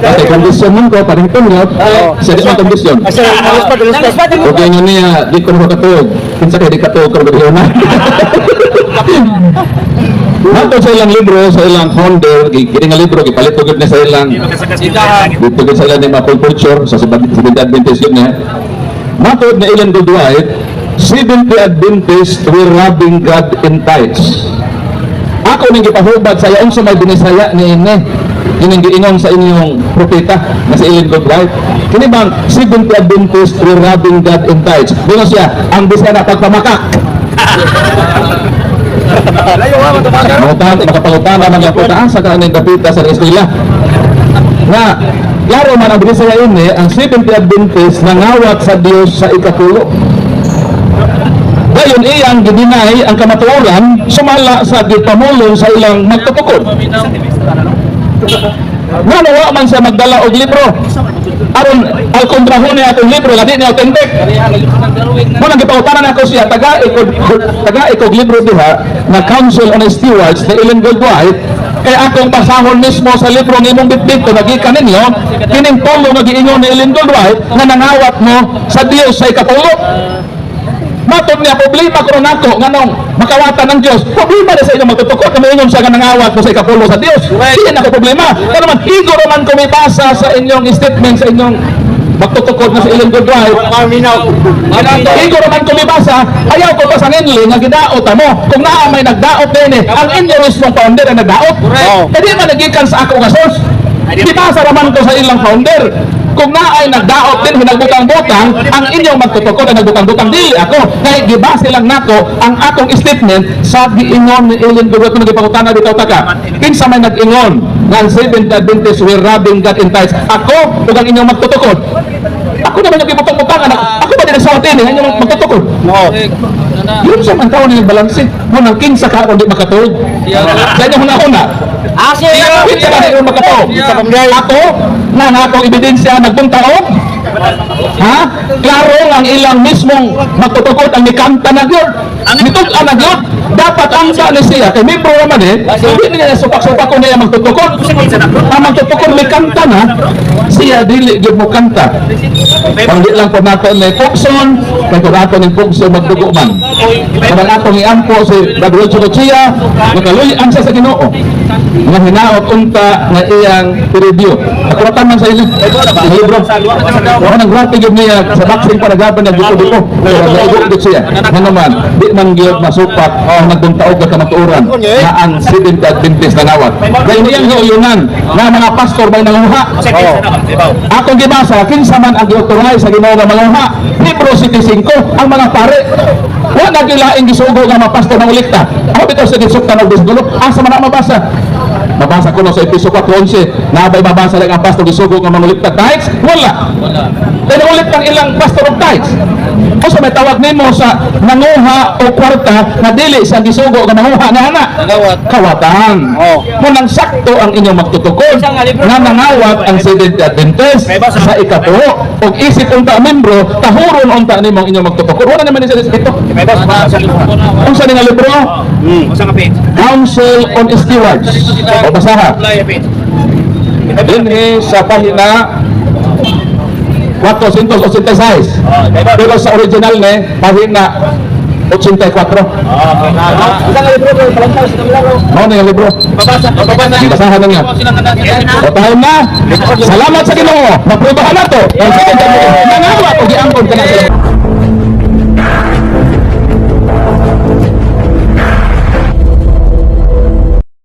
Kasi kondisyon mo ko, parang tungot. Sa di mo kondisyon. Okay nyo niya, di ko na katulog. Kinsa kayo di katulog, kung bigyan na. Nato sa ilang libro, sa ilang founder, kini nga libro, gipalitugod na sa ilang gipalitugod sa ilang mga culture, sa Seventh Adventist yun niya. Matod na ilang Dwight, Seventh Adventist were robbing God in tithes. Ako nang gipahubad sa iyon sa may binisaya ni Ine, ining giingon sa inyong propeta na si Ellen Dwight. Kini bang Seventh Adventist were robbing God in tithes? Dino siya, ang bisaya na pagpamakak. Makapangutana ng yaputaan sa kanang kapita sa eskwela. Nga, klaro man ang binisaya ini, ang Seventh Adventist nangawat sa Dios sa ikapulo. Gayon iyang gidinay ang kamatuoran, sumala sa gipamulong sa ilang magtutukod. Nawa man siya magdala og libro. Aron al kontrahon niya atong libro ladi ni authentic. Mo nang gipautanan ako siya taga ikog libro diha na Council on Stewards na Ellen Dwight kay akong basahon mismo sa libro ng imong bitbit to nagikan ninyo kining tulo nga giingon ni Ellen Dwight nga nangawat mo sa Dios sa ikapulo. Matod niya problema ko nako nganong makawatan ng Dios. Problema na sa inyong magtutukod kami ingon sa nangawat mo sa ikapulo sa Dios. Diyan ako problema. Pero man higo man ko may basa sa inyong statement sa inyong magtutukod na sa Ellen Dwight. Higo man ko may basa, ayaw ko pa sa ngenli nga gidaot mo. Kung naa may nagdaot din ang inyo mismong founder ang nagdaot. Kaya di man nagikan sa ako gasos. Ibasa naman ko sa ilang founder. Kung na ay nagdaot din hinagbutang-butang ang inyong magtutukod ay nagbutang-butang dili ako kaya gibase lang nako ang akong statement sa giingon ni Ellen Dwight kung nagipangutana bitaw taka kinsa may nag-ingon nga ang Seventh Adventist were robbing God in tithes ako ug ang inyong magtutukod ako naman yung gibutang-butangan ako ba din nagsawatin ang inyong magtutukod yun sa man tao nilang balansin mo nang kinsa ka kung di makatuod sa inyong huna-huna kinsa ka nilang makatuod ako na akong ebidensya nagpuntaon ha? Klaro ang ilang mismong magtutukod ang nikanta na yun nitug-an na yun dapat ang sa siya kay membro naman hindi niya supak-supak kung niya magtutukod ang magtutukod may kanta na siya dili yun mo kanta pang di lang po nato na Pugson kay kung nato ni Pugson magtugo man kung nato ni Ampo si Badwell Chukochia nakaluyan siya sa Ginoo nga hinaot unta nga iyang review ako man sa inyo libro ako nang graphic yun niya sa boxing para gaban na dito nag-iugod siya nga naman di man giyot masupak ang nagbuntaog na kamatuoran na ang Seventh Adventist na nawat kaya niyang hiuyunan na mga pastor may nanguha akong gibasa kinsa man ang gi-authorize sa Ginoo nga manguha libro 75 ang mga pare wa nagilaing gisugo nga mga pastor ng ulikta ako bitaw sa gisuktan og bisgulo asa man ang mabasa Mabasa ko no sa episode 4:11, na ba'y babasa lang ang pastor gisugo nga manguliktad tithes? Wala. Pero ulit ang ilang pastor of tithes. O sa may tawag nimo sa nanguha o kwarta na dili sa gisugo nga nanguha na ana. Kawatan. Munang sakto ang inyong magtutukod na nangawat ang Seventh Adventist sa ikapuho. Og isip unta membro, tahuron unta nimo ang inyong magtutukod. Wala naman ni sa dito. May boss, sa libro. Unsa ni nga libro? Usa ka page. Council on Stewards. O basaha. Page. Dinhi sa pahina 486. Pero sa original ni pahina 84. Isang libro ko, palantaw sa kamilaro. Mao na yung libro. Babasa Basahan na nga. O tayo na. Salamat sa Ginoo. Maprubahan na to. Ang sa kanya nangawa o giangkon ka na sa